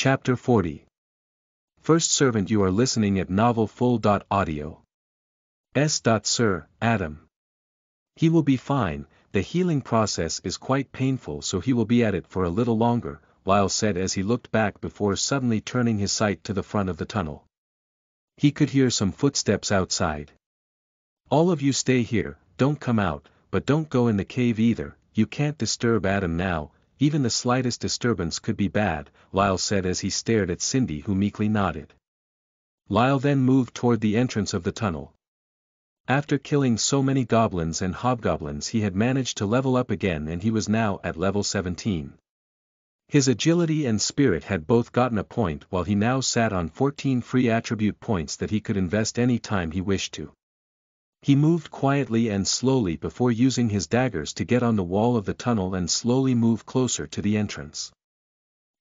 Chapter 40. First Servant. You are listening at novelfull.audio. Sir, Adam. He will be fine. The healing process is quite painful, so he will be at it for a little longer, Lyle said as he looked back before suddenly turning his sight to the front of the tunnel. He could hear some footsteps outside. All of you stay here, don't come out, but don't go in the cave either. You can't disturb Adam now. Even the slightest disturbance could be bad, Lyle said as he stared at Cindy, who meekly nodded. Lyle then moved toward the entrance of the tunnel. After killing so many goblins and hobgoblins, he had managed to level up again, and he was now at level 17. His agility and spirit had both gotten a point, while he now sat on 14 free attribute points that he could invest any time he wished to. He moved quietly and slowly before using his daggers to get on the wall of the tunnel and slowly move closer to the entrance.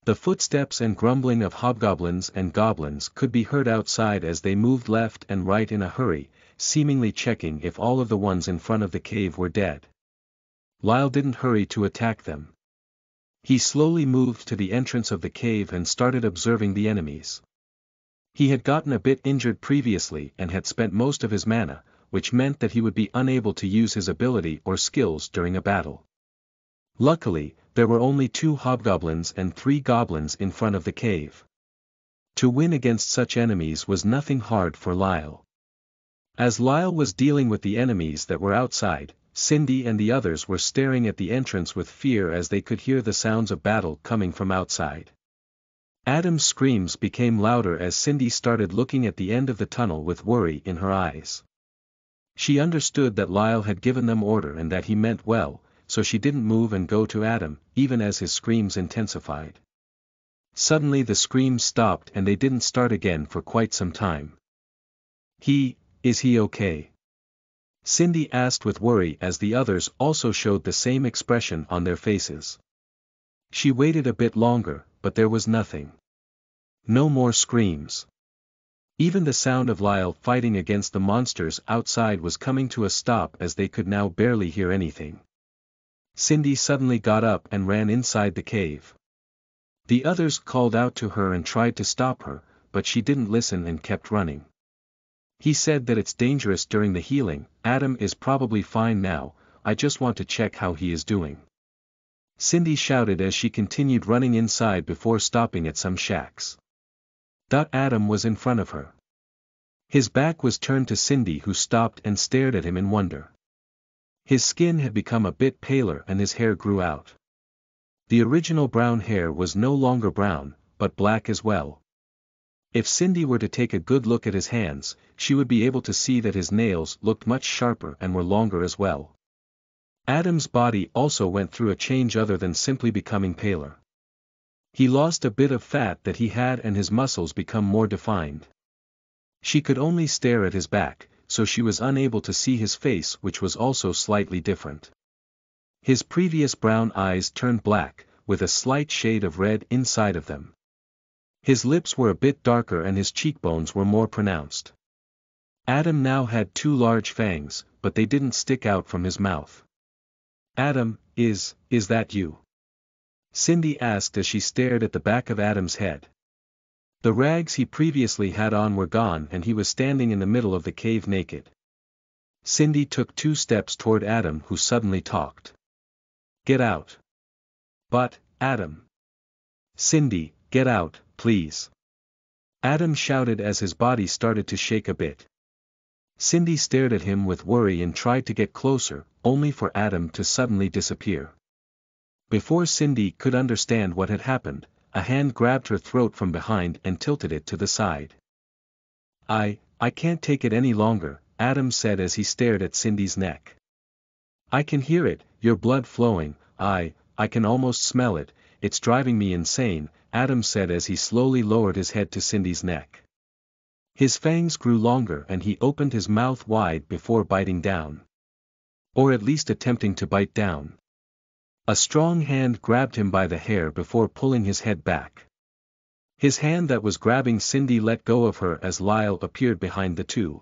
The footsteps and grumbling of hobgoblins and goblins could be heard outside as they moved left and right in a hurry, seemingly checking if all of the ones in front of the cave were dead. Lyle didn't hurry to attack them. He slowly moved to the entrance of the cave and started observing the enemies. He had gotten a bit injured previously and had spent most of his mana, which meant that he would be unable to use his ability or skills during a battle. Luckily, there were only 2 hobgoblins and 3 goblins in front of the cave. To win against such enemies was nothing hard for Lyle. As Lyle was dealing with the enemies that were outside, Cindy and the others were staring at the entrance with fear as they could hear the sounds of battle coming from outside. Adam's screams became louder as Cindy started looking at the end of the tunnel with worry in her eyes. She understood that Lyle had given them order and that he meant well, so she didn't move and go to Adam, even as his screams intensified. Suddenly the screams stopped and they didn't start again for quite some time. Is he okay? Cindy asked with worry as the others also showed the same expression on their faces. She waited a bit longer, but there was nothing. No more screams. Even the sound of Lyle fighting against the monsters outside was coming to a stop as they could now barely hear anything. Cindy suddenly got up and ran inside the cave. The others called out to her and tried to stop her, but she didn't listen and kept running. He said that it's dangerous during the healing. Adam is probably fine now, I just want to check how he is doing. Cindy shouted as she continued running inside before stopping at some shacks. Adam was in front of her. His back was turned to Cindy, who stopped and stared at him in wonder. His skin had become a bit paler and his hair grew out. The original brown hair was no longer brown, but black as well. If Cindy were to take a good look at his hands, she would be able to see that his nails looked much sharper and were longer as well. Adam's body also went through a change other than simply becoming paler. He lost a bit of fat that he had and his muscles become more defined. She could only stare at his back, so she was unable to see his face, which was also slightly different. His previous brown eyes turned black, with a slight shade of red inside of them. His lips were a bit darker and his cheekbones were more pronounced. Adam now had 2 large fangs, but they didn't stick out from his mouth. Adam, is that you? Cindy asked as she stared at the back of Adam's head. The rags he previously had on were gone and he was standing in the middle of the cave naked. Cindy took 2 steps toward Adam, who suddenly talked. Get out. But, Adam. Cindy, get out, please. Adam shouted as his body started to shake a bit. Cindy stared at him with worry and tried to get closer, only for Adam to suddenly disappear. Before Cindy could understand what had happened, a hand grabbed her throat from behind and tilted it to the side. I can't take it any longer, Adam said as he stared at Cindy's neck. I can hear it, your blood flowing, I can almost smell it, it's driving me insane, Adam said as he slowly lowered his head to Cindy's neck. His fangs grew longer and he opened his mouth wide before biting down. Or at least attempting to bite down. A strong hand grabbed him by the hair before pulling his head back. His hand that was grabbing Cindy let go of her as Lyle appeared behind the 2.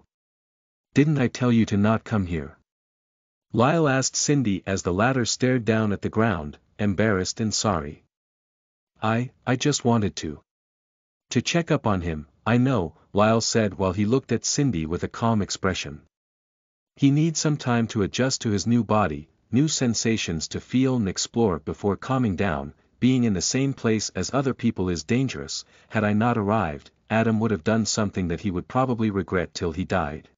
Didn't I tell you to not come here? Lyle asked Cindy as the latter stared down at the ground, embarrassed and sorry. I just wanted to. To check up on him, I know, Lyle said while he looked at Cindy with a calm expression. He needs some time to adjust to his new body, new sensations to feel and explore before calming down. Being in the same place as other people is dangerous. Had I not arrived, Adam would have done something that he would probably regret till he died.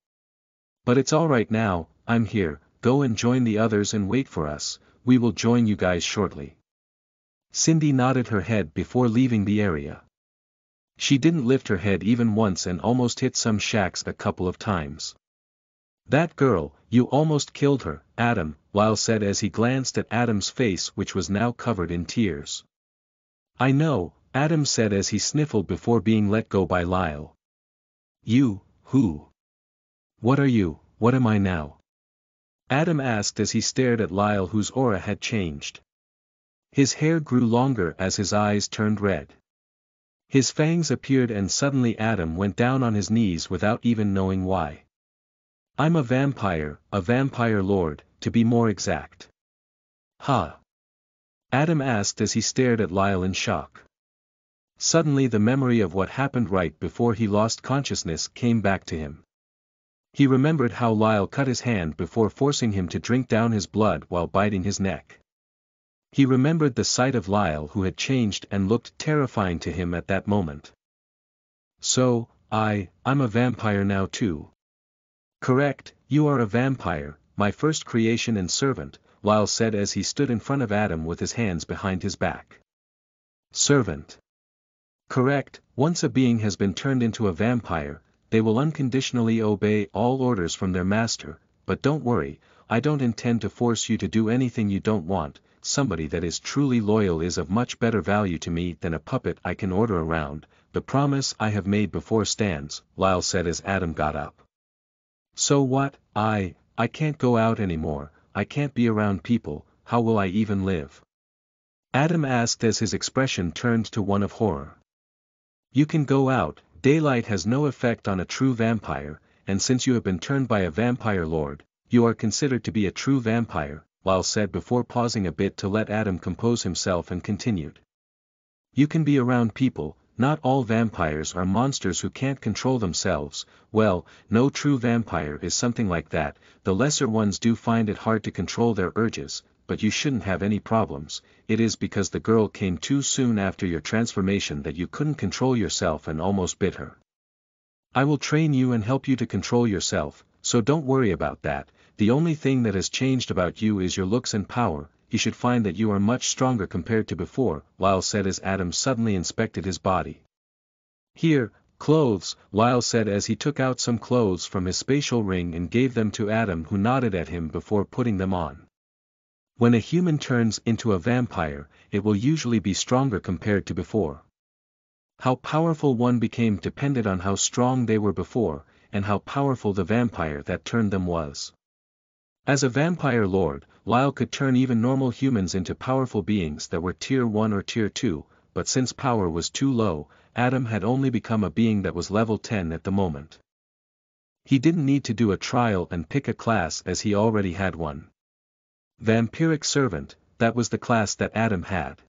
But it's all right now, I'm here. Go and join the others and wait for us, we will join you guys shortly. Cindy nodded her head before leaving the area. She didn't lift her head even once and almost hit some shacks a couple of times. That girl, you almost killed her, Adam, Lyle said as he glanced at Adam's face which was now covered in tears. I know, Adam said as he sniffled before being let go by Lyle. You, who? What are you, what am I now? Adam asked as he stared at Lyle whose aura had changed. His hair grew longer as his eyes turned red. His fangs appeared and suddenly Adam went down on his knees without even knowing why. I'm a vampire lord, to be more exact. Huh? Adam asked as he stared at Lyle in shock. Suddenly the memory of what happened right before he lost consciousness came back to him. He remembered how Lyle cut his hand before forcing him to drink down his blood while biting his neck. He remembered the sight of Lyle who had changed and looked terrifying to him at that moment. So, I'm a vampire now too. Correct, you are a vampire, my first creation and servant, Lyle said as he stood in front of Adam with his hands behind his back. Servant. Correct, once a being has been turned into a vampire, they will unconditionally obey all orders from their master, but don't worry, I don't intend to force you to do anything you don't want. Somebody that is truly loyal is of much better value to me than a puppet I can order around. The promise I have made before stands, Lyle said as Adam got up. So what? I can't go out anymore, I can't be around people, how will I even live? Adam asked as his expression turned to one of horror. You can go out, daylight has no effect on a true vampire, and since you have been turned by a vampire lord, you are considered to be a true vampire, Lyle said before pausing a bit to let Adam compose himself and continued. You can be around people, not all vampires are monsters who can't control themselves. Well, no true vampire is something like that, the lesser ones do find it hard to control their urges, but you shouldn't have any problems. It is because the girl came too soon after your transformation that you couldn't control yourself and almost bit her. I will train you and help you to control yourself, so don't worry about that. The only thing that has changed about you is your looks and power. You should find that you are much stronger compared to before, Lyle said as Adam suddenly inspected his body. Here, clothes, Lyle said as he took out some clothes from his spatial ring and gave them to Adam who nodded at him before putting them on. When a human turns into a vampire, it will usually be stronger compared to before. How powerful one became depended on how strong they were before, and how powerful the vampire that turned them was. As a vampire lord, Lyle could turn even normal humans into powerful beings that were tier 1 or tier 2, but since power was too low, Adam had only become a being that was level 10 at the moment. He didn't need to do a trial and pick a class as he already had one. Vampiric Servant, that was the class that Adam had.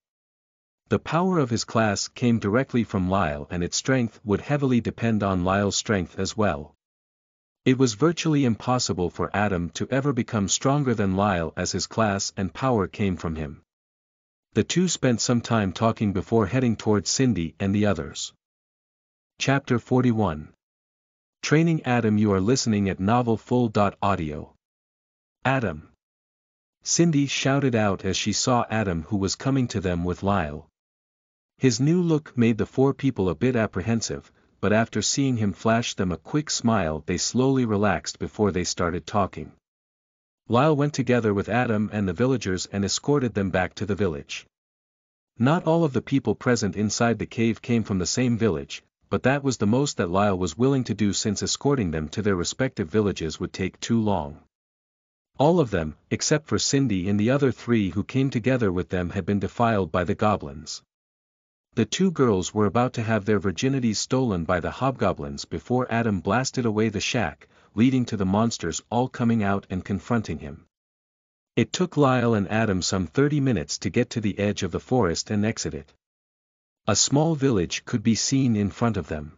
The power of his class came directly from Lyle and its strength would heavily depend on Lyle's strength as well. It was virtually impossible for Adam to ever become stronger than Lyle as his class and power came from him. The two spent some time talking before heading towards Cindy and the others. Chapter 41. Training Adam. You are listening at novelfull.audio. Adam. Cindy shouted out as she saw Adam who was coming to them with Lyle. His new look made the four people a bit apprehensive, but after seeing him flash them a quick smile they slowly relaxed before they started talking. Lyle went together with Adam and the villagers and escorted them back to the village. Not all of the people present inside the cave came from the same village, but that was the most that Lyle was willing to do since escorting them to their respective villages would take too long. All of them, except for Cindy and the other three who came together with them, had been defiled by the goblins. The two girls were about to have their virginities stolen by the hobgoblins before Adam blasted away the shack, leading to the monsters all coming out and confronting him. It took Lyle and Adam some 30 minutes to get to the edge of the forest and exit it. A small village could be seen in front of them.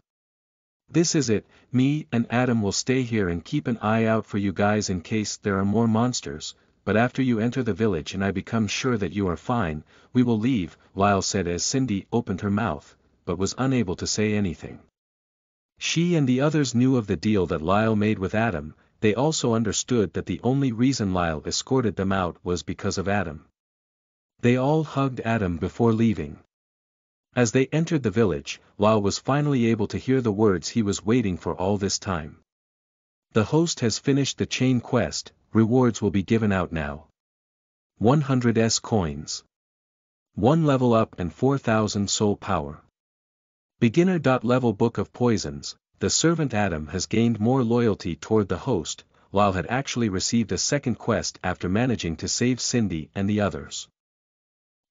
"This is it, me and Adam will stay here and keep an eye out for you guys in case there are more monsters, but after you enter the village and I become sure that you are fine, we will leave," Lyle said as Cindy opened her mouth, but was unable to say anything. She and the others knew of the deal that Lyle made with Adam. They also understood that the only reason Lyle escorted them out was because of Adam. They all hugged Adam before leaving. As they entered the village, Lyle was finally able to hear the words he was waiting for all this time. "The host has finished the chain quest, rewards will be given out now. 100 coins. 1 level up and 4,000 soul power. Beginner.level Book of Poisons." The servant Adam has gained more loyalty toward the host. Lyle had actually received a second quest after managing to save Cindy and the others.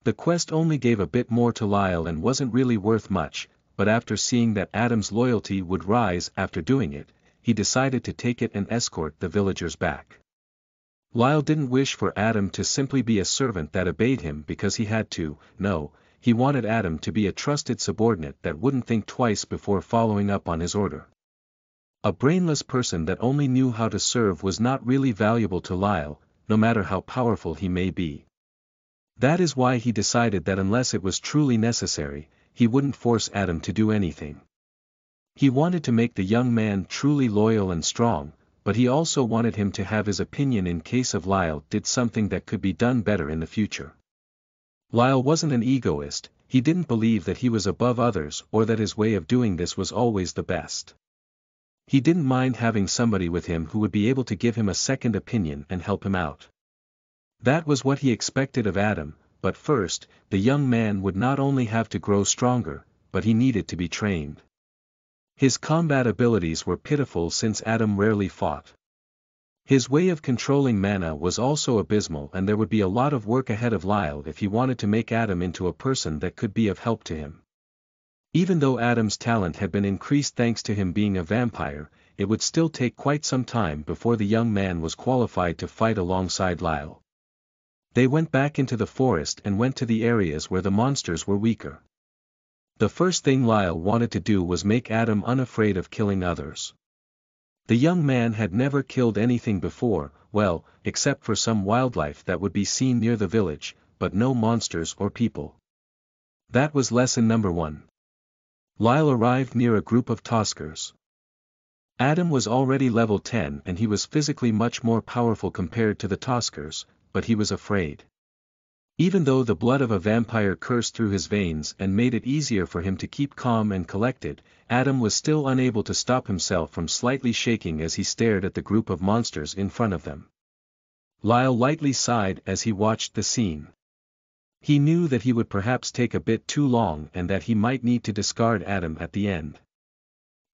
The quest only gave a bit more to Lyle and wasn't really worth much, but after seeing that Adam's loyalty would rise after doing it, he decided to take it and escort the villagers back. Lyle didn't wish for Adam to simply be a servant that obeyed him because he had to. No, he wanted Adam to be a trusted subordinate that wouldn't think twice before following up on his order. A brainless person that only knew how to serve was not really valuable to Lyle, no matter how powerful he may be. That is why he decided that unless it was truly necessary, he wouldn't force Adam to do anything. He wanted to make the young man truly loyal and strong, but he also wanted him to have his opinion in case of Lyle did something that could be done better in the future. Lyle wasn't an egoist. He didn't believe that he was above others or that his way of doing this was always the best. He didn't mind having somebody with him who would be able to give him a second opinion and help him out. That was what he expected of Adam, but first, the young man would not only have to grow stronger, but he needed to be trained. His combat abilities were pitiful since Adam rarely fought. His way of controlling mana was also abysmal, and there would be a lot of work ahead of Lyle if he wanted to make Adam into a person that could be of help to him. Even though Adam's talent had been increased thanks to him being a vampire, it would still take quite some time before the young man was qualified to fight alongside Lyle. They went back into the forest and went to the areas where the monsters were weaker. The first thing Lyle wanted to do was make Adam unafraid of killing others. The young man had never killed anything before, well, except for some wildlife that would be seen near the village, but no monsters or people. That was lesson number 1. Lyle arrived near a group of Toskers. Adam was already level 10 and he was physically much more powerful compared to the Toskers, but he was afraid. Even though the blood of a vampire coursed through his veins and made it easier for him to keep calm and collected, Adam was still unable to stop himself from slightly shaking as he stared at the group of monsters in front of them. Lyle lightly sighed as he watched the scene. He knew that he would perhaps take a bit too long and that he might need to discard Adam at the end.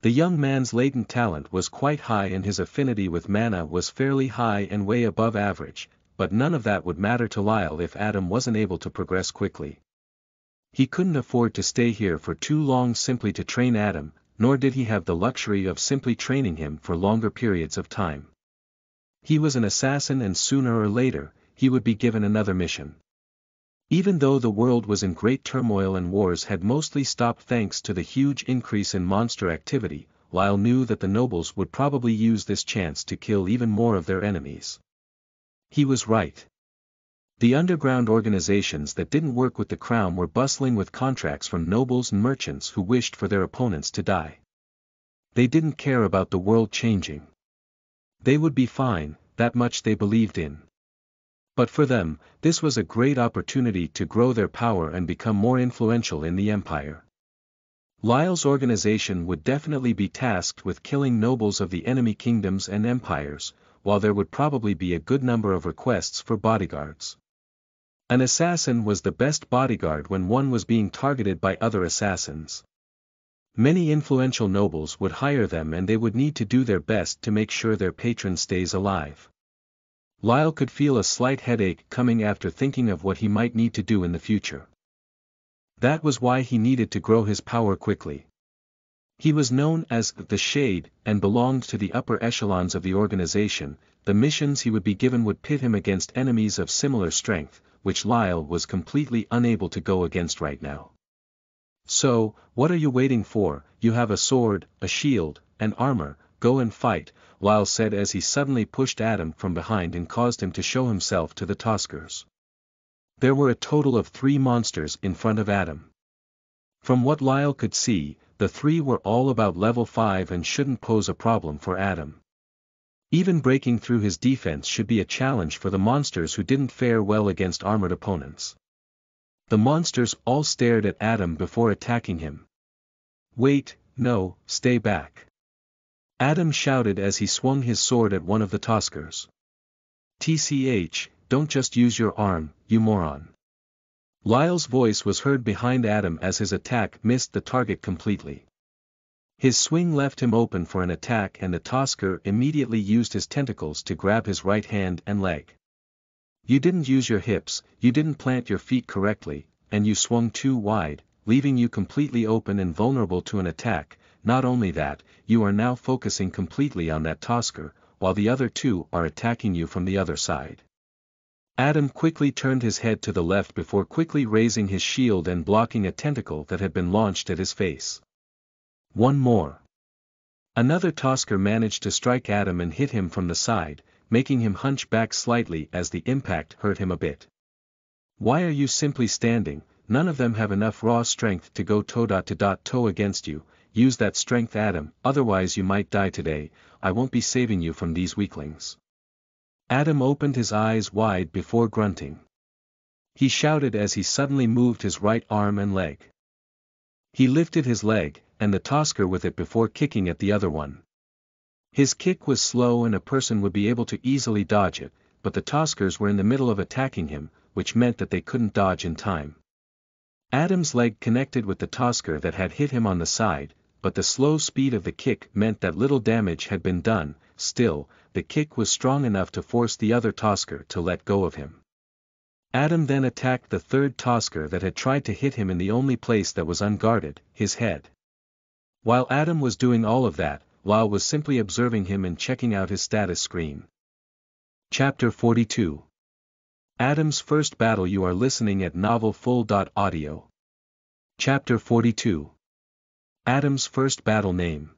The young man's latent talent was quite high and his affinity with mana was fairly high and way above average, but none of that would matter to Lyle if Adam wasn't able to progress quickly. He couldn't afford to stay here for too long simply to train Adam, nor did he have the luxury of simply training him for longer periods of time. He was an assassin and sooner or later, he would be given another mission. Even though the world was in great turmoil and wars had mostly stopped thanks to the huge increase in monster activity, Lyle knew that the nobles would probably use this chance to kill even more of their enemies. He was right. The underground organizations that didn't work with the crown were bustling with contracts from nobles and merchants who wished for their opponents to die. They didn't care about the world changing. They would be fine, that much they believed in. But for them, this was a great opportunity to grow their power and become more influential in the empire. Lyle's organization would definitely be tasked with killing nobles of the enemy kingdoms and empires, while there would probably be a good number of requests for bodyguards. An assassin was the best bodyguard when one was being targeted by other assassins. Many influential nobles would hire them and they would need to do their best to make sure their patron stays alive. Lyle could feel a slight headache coming after thinking of what he might need to do in the future. That was why he needed to grow his power quickly. He was known as the Shade and belonged to the upper echelons of the organization. The missions he would be given would pit him against enemies of similar strength, which Lyle was completely unable to go against right now. So, what are you waiting for? You have a sword, a shield, and armor, go and fight, Lyle said as he suddenly pushed Adam from behind and caused him to show himself to the Toskers. There were a total of 3 monsters in front of Adam. From what Lyle could see, the 3 were all about level 5 and shouldn't pose a problem for Adam. Even breaking through his defense should be a challenge for the monsters who didn't fare well against armored opponents. The monsters all stared at Adam before attacking him. Wait, no, stay back. Adam shouted as he swung his sword at one of the Toskers. TCH, don't just use your arm, you moron. Lyle's voice was heard behind Adam as his attack missed the target completely. His swing left him open for an attack and the Tosker immediately used his tentacles to grab his right hand and leg. You didn't use your hips, you didn't plant your feet correctly, and you swung too wide, leaving you completely open and vulnerable to an attack. Not only that, you are now focusing completely on that Tosker, while the other 2 are attacking you from the other side. Adam quickly turned his head to the left before quickly raising his shield and blocking a tentacle that had been launched at his face. One more. Another Tosker managed to strike Adam and hit him from the side, making him hunch back slightly as the impact hurt him a bit. Why are you simply standing? None of them have enough raw strength to go toe-to-toe against you. Use that strength, Adam, otherwise you might die today. I won't be saving you from these weaklings. Adam opened his eyes wide before grunting. He shouted as he suddenly moved his right arm and leg. He lifted his leg, and the Tosker with it before kicking at the other one. His kick was slow and a person would be able to easily dodge it, but the Toskers were in the middle of attacking him, which meant that they couldn't dodge in time. Adam's leg connected with the Tosker that had hit him on the side, but the slow speed of the kick meant that little damage had been done. Still, the kick was strong enough to force the other Tosker to let go of him. Adam then attacked the 3rd Tosker that had tried to hit him in the only place that was unguarded, his head. While Adam was doing all of that, Lyle was simply observing him and checking out his status screen. Chapter 42. Adam's first battle. You are listening at novelfull.audio. Chapter 42. Adam's first battle. Name.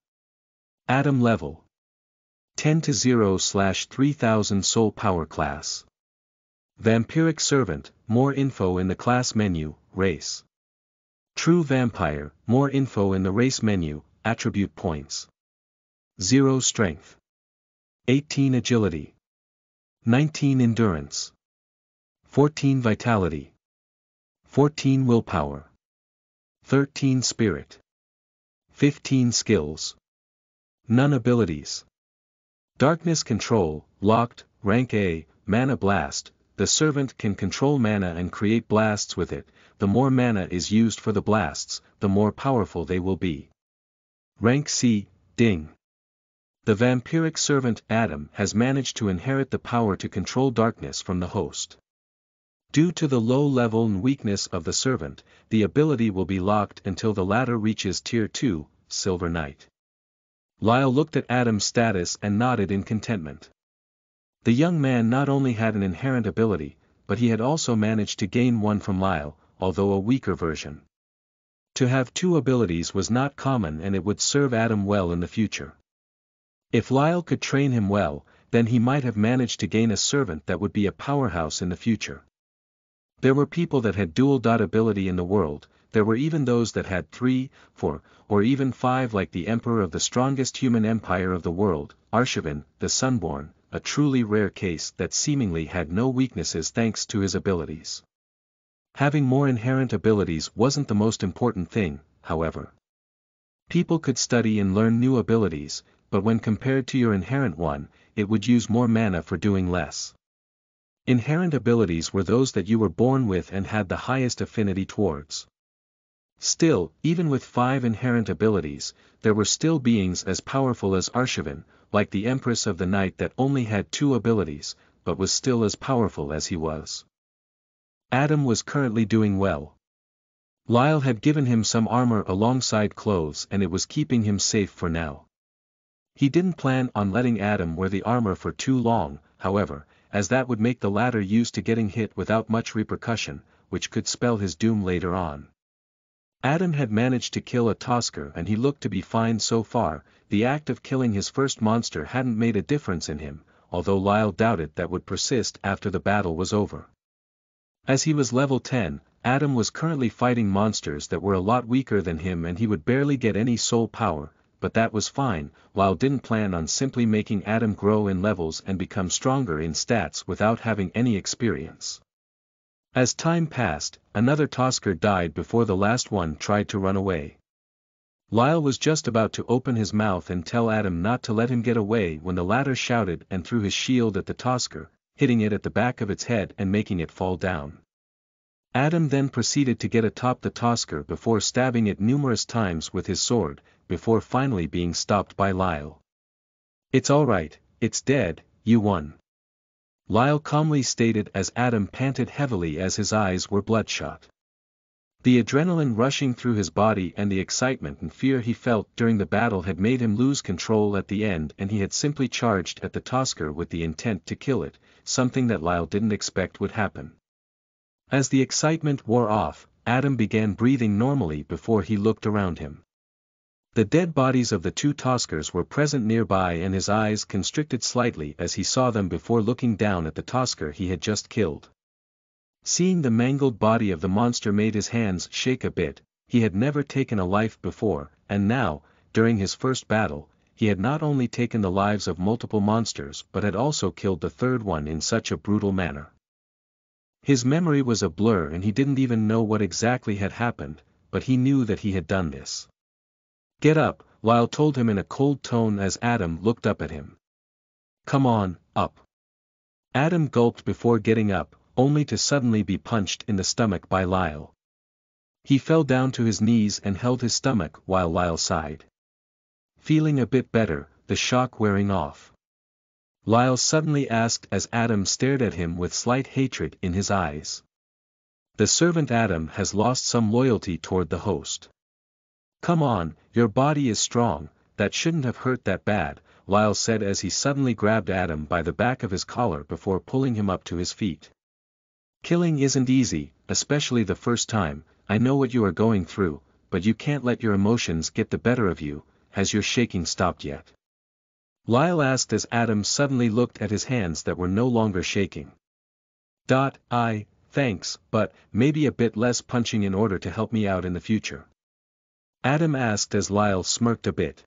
Adam level 10-0/3000 soul power class. Vampiric servant, more info in the class menu, race. True vampire, more info in the race menu, attribute points. 0 strength. 18 agility. 19 endurance. 14 vitality. 14 willpower. 13 spirit. 15 skills. None abilities. Darkness control, locked, rank A, mana blast. The servant can control mana and create blasts with it. The more mana is used for the blasts, the more powerful they will be. Rank C, ding. The vampiric servant Adam has managed to inherit the power to control darkness from the host. Due to the low level and weakness of the servant, the ability will be locked until the latter reaches Tier 2, Silver Knight. Lyle looked at Adam's status and nodded in contentment. The young man not only had an inherent ability, but he had also managed to gain one from Lyle, although a weaker version. To have 2 abilities was not common and it would serve Adam well in the future. If Lyle could train him well, then he might have managed to gain a servant that would be a powerhouse in the future. There were people that had dual ability in the world. There were even those that had 3, 4, or even 5, like the Emperor of the strongest human empire of the world, Arshavin, the Sunborn, a truly rare case that seemingly had no weaknesses thanks to his abilities. Having more inherent abilities wasn't the most important thing, however. People could study and learn new abilities, but when compared to your inherent one, it would use more mana for doing less. Inherent abilities were those that you were born with and had the highest affinity towards. Still, even with 5 inherent abilities, there were still beings as powerful as Arshavin, like the Empress of the Night that only had 2 abilities, but was still as powerful as he was. Adam was currently doing well. Lyle had given him some armor alongside clothes and it was keeping him safe for now. He didn't plan on letting Adam wear the armor for too long, however, as that would make the latter used to getting hit without much repercussion, which could spell his doom later on. Adam had managed to kill a Tosker and he looked to be fine so far. The act of killing his first monster hadn't made a difference in him, although Lyle doubted that would persist after the battle was over. As he was level 10, Adam was currently fighting monsters that were a lot weaker than him and he would barely get any soul power, but that was fine. Lyle didn't plan on simply making Adam grow in levels and become stronger in stats without having any experience. As time passed, another Tosker died before the last one tried to run away. Lyle was just about to open his mouth and tell Adam not to let him get away when the latter shouted and threw his shield at the Tosker, hitting it at the back of its head and making it fall down. Adam then proceeded to get atop the Tosker before stabbing it numerous times with his sword, before finally being stopped by Lyle. "It's alright, it's dead, you won," Lyle calmly stated as Adam panted heavily as his eyes were bloodshot. The adrenaline rushing through his body and the excitement and fear he felt during the battle had made him lose control at the end and he had simply charged at the Tosker with the intent to kill it, something that Lyle didn't expect would happen. As the excitement wore off, Adam began breathing normally before he looked around him. The dead bodies of the two Toskers were present nearby and his eyes constricted slightly as he saw them before looking down at the Tosker he had just killed. Seeing the mangled body of the monster made his hands shake a bit. He had never taken a life before, and now, during his first battle, he had not only taken the lives of multiple monsters but had also killed the third one in such a brutal manner. His memory was a blur and he didn't even know what exactly had happened, but he knew that he had done this. "Get up," Lyle told him in a cold tone as Adam looked up at him. "Come on, up." Adam gulped before getting up, only to suddenly be punched in the stomach by Lyle. He fell down to his knees and held his stomach while Lyle sighed. Feeling a bit better, the shock wearing off, Lyle suddenly asked as Adam stared at him with slight hatred in his eyes. "The servant Adam has lost some loyalty toward the host. Come on, your body is strong, that shouldn't have hurt that bad," Lyle said as he suddenly grabbed Adam by the back of his collar before pulling him up to his feet. "Killing isn't easy, especially the first time. I know what you are going through, but you can't let your emotions get the better of you. Has your shaking stopped yet?" Lyle asked as Adam suddenly looked at his hands that were no longer shaking. Thanks, but maybe a bit less punching in order to help me out in the future," Adam asked as Lyle smirked a bit.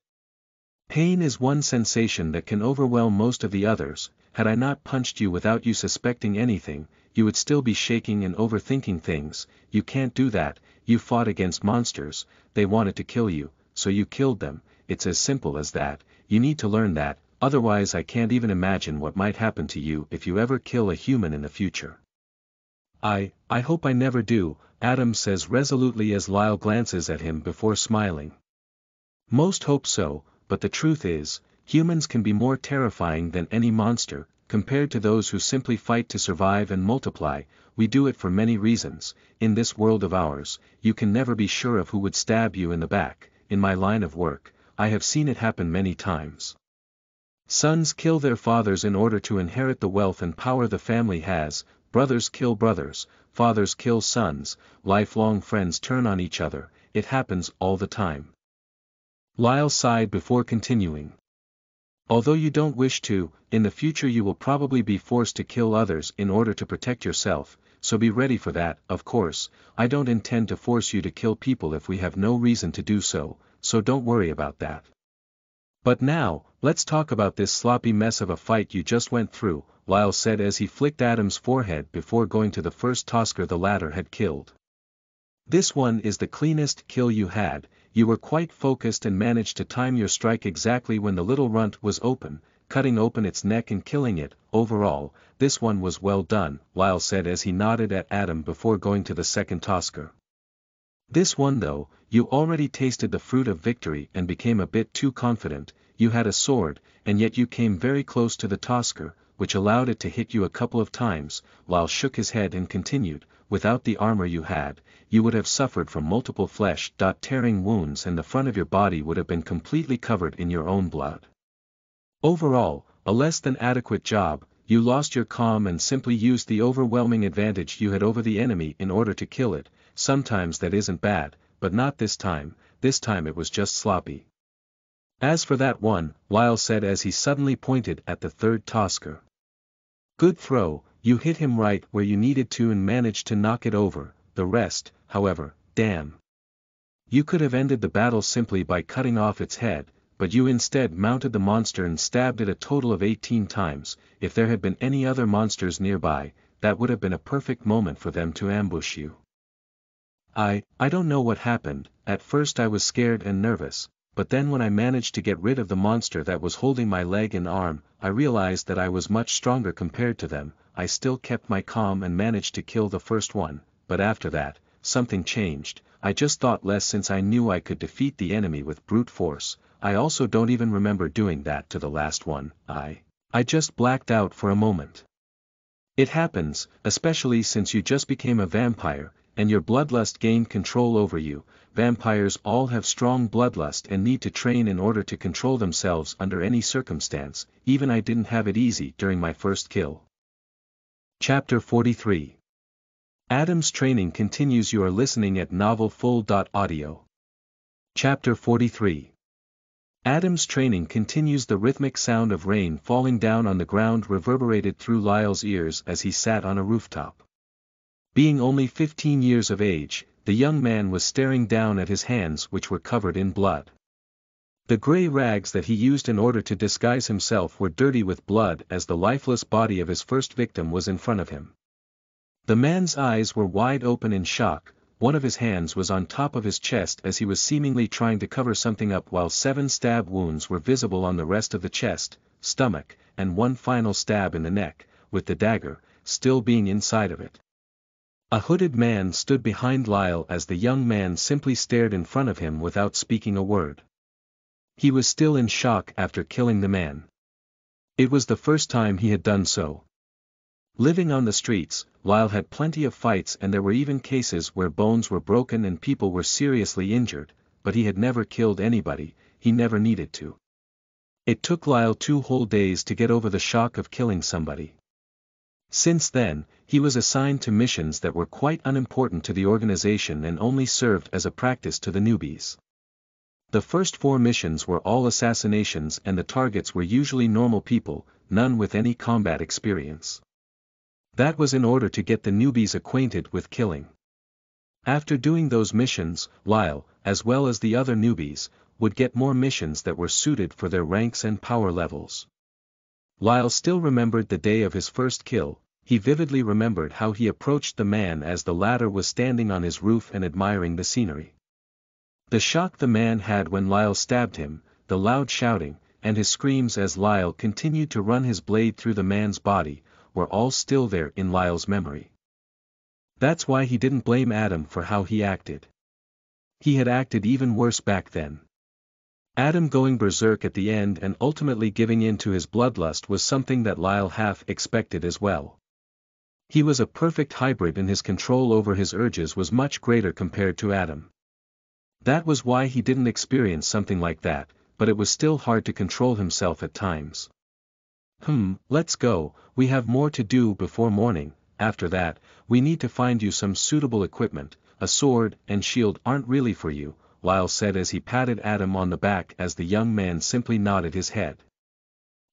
"Pain is one sensation that can overwhelm most of the others. Had I not punched you without you suspecting anything, you would still be shaking and overthinking things. You can't do that. You fought against monsters, they wanted to kill you, so you killed them. It's as simple as that. You need to learn that, otherwise I can't even imagine what might happen to you if you ever kill a human in the future." I hope I never do," Adam says resolutely as Lyle glances at him before smiling. "Most hope so, but the truth is, humans can be more terrifying than any monster. Compared to those who simply fight to survive and multiply. We do it for many reasons. In this world of ours, you can never be sure of who would stab you in the back. In my line of work, I have seen it happen many times. Sons kill their fathers in order to inherit the wealth and power the family has, brothers kill brothers, fathers kill sons, lifelong friends turn on each other. It happens all the time." Lyle sighed before continuing. "Although you don't wish to, in the future you will probably be forced to kill others in order to protect yourself, so be ready for that. Of course, I don't intend to force you to kill people if we have no reason to do so, so don't worry about that. But now, let's talk about this sloppy mess of a fight you just went through," Lyle said as he flicked Adam's forehead before going to the first Tosker the latter had killed. "This one is the cleanest kill you had. You were quite focused and managed to time your strike exactly when the little runt was open, cutting open its neck and killing it. Overall, this one was well done," Lyle said as he nodded at Adam before going to the second Tosker. "This one though, you already tasted the fruit of victory and became a bit too confident. You had a sword, and yet you came very close to the Tosker, which allowed it to hit you a couple of times." Lyle shook his head and continued, "Without the armor you had, you would have suffered from multiple flesh-tearing wounds and the front of your body would have been completely covered in your own blood. Overall, a less than adequate job. You lost your calm and simply used the overwhelming advantage you had over the enemy in order to kill it. Sometimes that isn't bad, but not this time it was just sloppy. As for that one, Lyle said as he suddenly pointed at the third Tosker. Good throw, you hit him right where you needed to and managed to knock it over, the rest, however, damn. You could have ended the battle simply by cutting off its head, but you instead mounted the monster and stabbed it a total of 18 times. If there had been any other monsters nearby, that would have been a perfect moment for them to ambush you. I don't know what happened. At first I was scared and nervous, but then when I managed to get rid of the monster that was holding my leg and arm, I realized that I was much stronger compared to them. I still kept my calm and managed to kill the first one, but after that, something changed. I just thought less since I knew I could defeat the enemy with brute force. I also don't even remember doing that to the last one. I just blacked out for a moment. It happens, especially since you just became a vampire, and your bloodlust gained control over you. Vampires all have strong bloodlust and need to train in order to control themselves under any circumstance. Even I didn't have it easy during my first kill. Chapter 43. Adam's training continues. You are listening at novelfull.audio. Chapter 43. Adam's training continues. The rhythmic sound of rain falling down on the ground reverberated through Lyle's ears as he sat on a rooftop. Being only 15 years of age, the young man was staring down at his hands which were covered in blood. The gray rags that he used in order to disguise himself were dirty with blood as the lifeless body of his first victim was in front of him. The man's eyes were wide open in shock. One of his hands was on top of his chest as he was seemingly trying to cover something up while 7 stab wounds were visible on the rest of the chest, stomach, and one final stab in the neck, with the dagger still being inside of it. A hooded man stood behind Lyle as the young man simply stared in front of him without speaking a word. He was still in shock after killing the man. It was the first time he had done so. Living on the streets, Lyle had plenty of fights and there were even cases where bones were broken and people were seriously injured, but he had never killed anybody. He never needed to. It took Lyle 2 whole days to get over the shock of killing somebody. Since then, he was assigned to missions that were quite unimportant to the organization and only served as a practice to the newbies. The first 4 missions were all assassinations and the targets were usually normal people, none with any combat experience. That was in order to get the newbies acquainted with killing. After doing those missions, Lyle, as well as the other newbies, would get more missions that were suited for their ranks and power levels. Lyle still remembered the day of his first kill. He vividly remembered how he approached the man as the latter was standing on his roof and admiring the scenery. The shock the man had when Lyle stabbed him, the loud shouting, and his screams as Lyle continued to run his blade through the man's body, were all still there in Lyle's memory. That's why he didn't blame Adam for how he acted. He had acted even worse back then. Adam going berserk at the end and ultimately giving in to his bloodlust was something that Lyle half expected as well. He was a perfect hybrid and his control over his urges was much greater compared to Adam. That was why he didn't experience something like that, but it was still hard to control himself at times. Let's go, we have more to do before morning. After that, we need to find you some suitable equipment. A sword and shield aren't really for you, Lyle said as he patted Adam on the back as the young man simply nodded his head.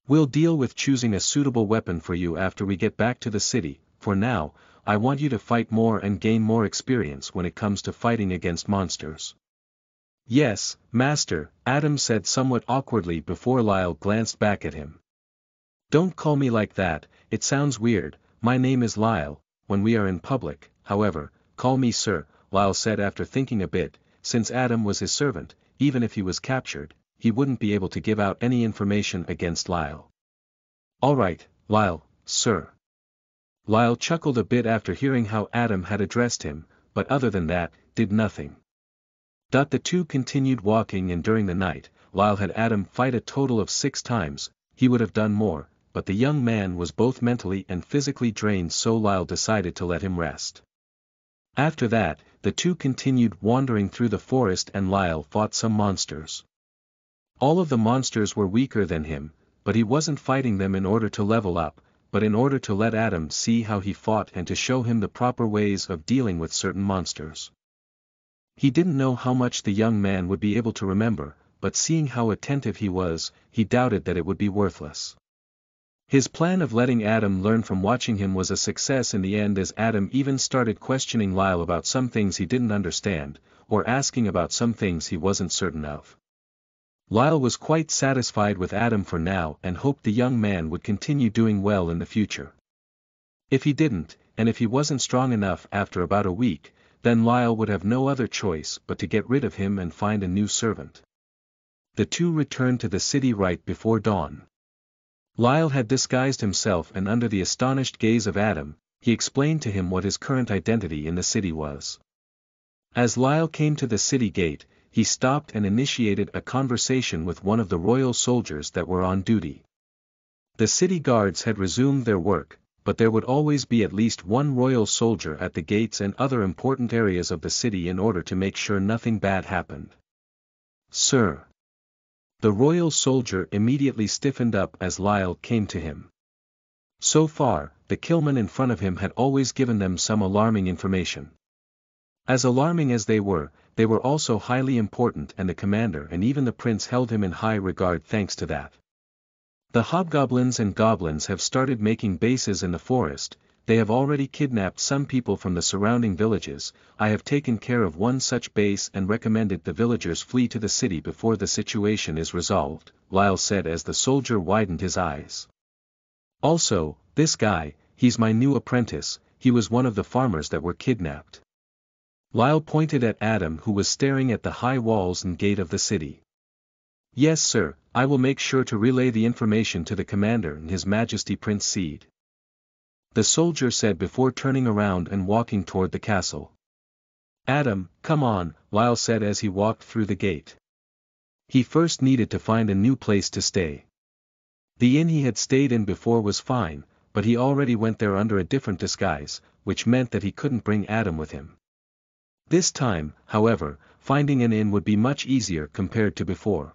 We'll deal with choosing a suitable weapon for you after we get back to the city. For now, I want you to fight more and gain more experience when it comes to fighting against monsters. Yes, Master, Adam said somewhat awkwardly before Lyle glanced back at him. Don't call me like that, it sounds weird. My name is Lyle. When we are in public, however, call me sir, Lyle said after thinking a bit. Since Adam was his servant, even if he was captured, he wouldn't be able to give out any information against Lyle. All right, Lyle, sir. Lyle chuckled a bit after hearing how Adam had addressed him, but other than that, did nothing. The two continued walking and during the night, Lyle had Adam fight a total of 6 times. He would have done more, but the young man was both mentally and physically drained, so Lyle decided to let him rest. After that, the two continued wandering through the forest and Lyle fought some monsters. All of the monsters were weaker than him, but he wasn't fighting them in order to level up, but in order to let Adam see how he fought and to show him the proper ways of dealing with certain monsters. He didn't know how much the young man would be able to remember, but seeing how attentive he was, he doubted that it would be worthless. His plan of letting Adam learn from watching him was a success in the end, as Adam even started questioning Lyle about some things he didn't understand, or asking about some things he wasn't certain of. Lyle was quite satisfied with Adam for now and hoped the young man would continue doing well in the future. If he didn't, and if he wasn't strong enough after about a week, then Lyle would have no other choice but to get rid of him and find a new servant. The two returned to the city right before dawn. Lyle had disguised himself, and under the astonished gaze of Adam, he explained to him what his current identity in the city was. As Lyle came to the city gate, he stopped and initiated a conversation with one of the royal soldiers that were on duty. The city guards had resumed their work, but there would always be at least one royal soldier at the gates and other important areas of the city in order to make sure nothing bad happened. "Sir." The royal soldier immediately stiffened up as Lyle came to him. So far, the killmen in front of him had always given them some alarming information. As alarming as they were also highly important, and the commander and even the prince held him in high regard thanks to that. "The hobgoblins and goblins have started making bases in the forest. They have already kidnapped some people from the surrounding villages. I have taken care of one such base and recommended the villagers flee to the city before the situation is resolved," Lyle said as the soldier widened his eyes. "Also, this guy, he's my new apprentice, he was one of the farmers that were kidnapped." Lyle pointed at Adam, who was staring at the high walls and gate of the city. "Yes sir, I will make sure to relay the information to the commander and His Majesty Prince Seed," the soldier said before turning around and walking toward the castle. "Adam, come on," Lyle said as he walked through the gate. He first needed to find a new place to stay. The inn he had stayed in before was fine, but he already went there under a different disguise, which meant that he couldn't bring Adam with him. This time, however, finding an inn would be much easier compared to before.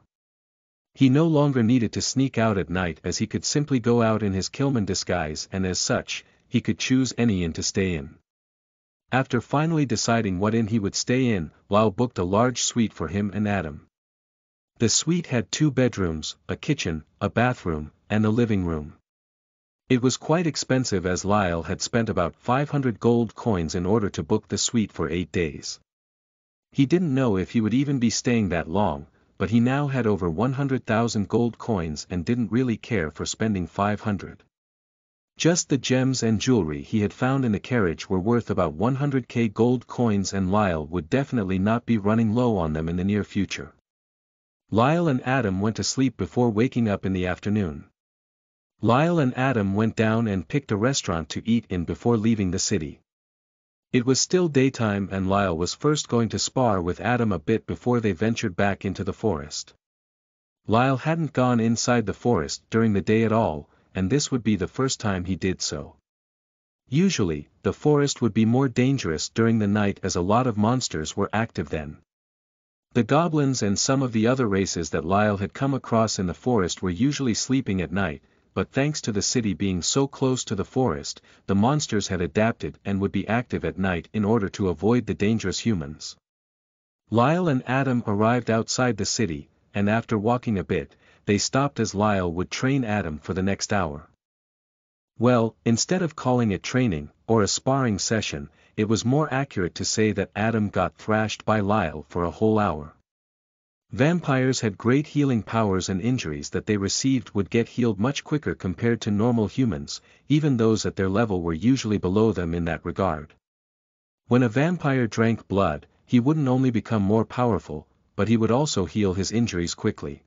He no longer needed to sneak out at night, as he could simply go out in his killman disguise, and as such, he could choose any inn to stay in. After finally deciding what inn he would stay in, Lyle booked a large suite for him and Adam. The suite had 2 bedrooms, a kitchen, a bathroom, and a living room. It was quite expensive, as Lyle had spent about 500 gold coins in order to book the suite for 8 days. He didn't know if he would even be staying that long, but he now had over 100,000 gold coins and didn't really care for spending 500. Just the gems and jewelry he had found in the carriage were worth about 100k gold coins, and Lyle would definitely not be running low on them in the near future. Lyle and Adam went to sleep before waking up in the afternoon. Lyle and Adam went down and picked a restaurant to eat in before leaving the city. It was still daytime, and Lyle was first going to spar with Adam a bit before they ventured back into the forest. Lyle hadn't gone inside the forest during the day at all, and this would be the first time he did so. Usually, the forest would be more dangerous during the night, as a lot of monsters were active then. The goblins and some of the other races that Lyle had come across in the forest were usually sleeping at night, but thanks to the city being so close to the forest, the monsters had adapted and would be active at night in order to avoid the dangerous humans. Lyle and Adam arrived outside the city, and after walking a bit, they stopped as Lyle would train Adam for the next hour. Well, instead of calling it training, or a sparring session, it was more accurate to say that Adam got thrashed by Lyle for a whole hour. Vampires had great healing powers, and injuries that they received would get healed much quicker compared to normal humans, even those at their level were usually below them in that regard. When a vampire drank blood, he wouldn't only become more powerful, but he would also heal his injuries quickly.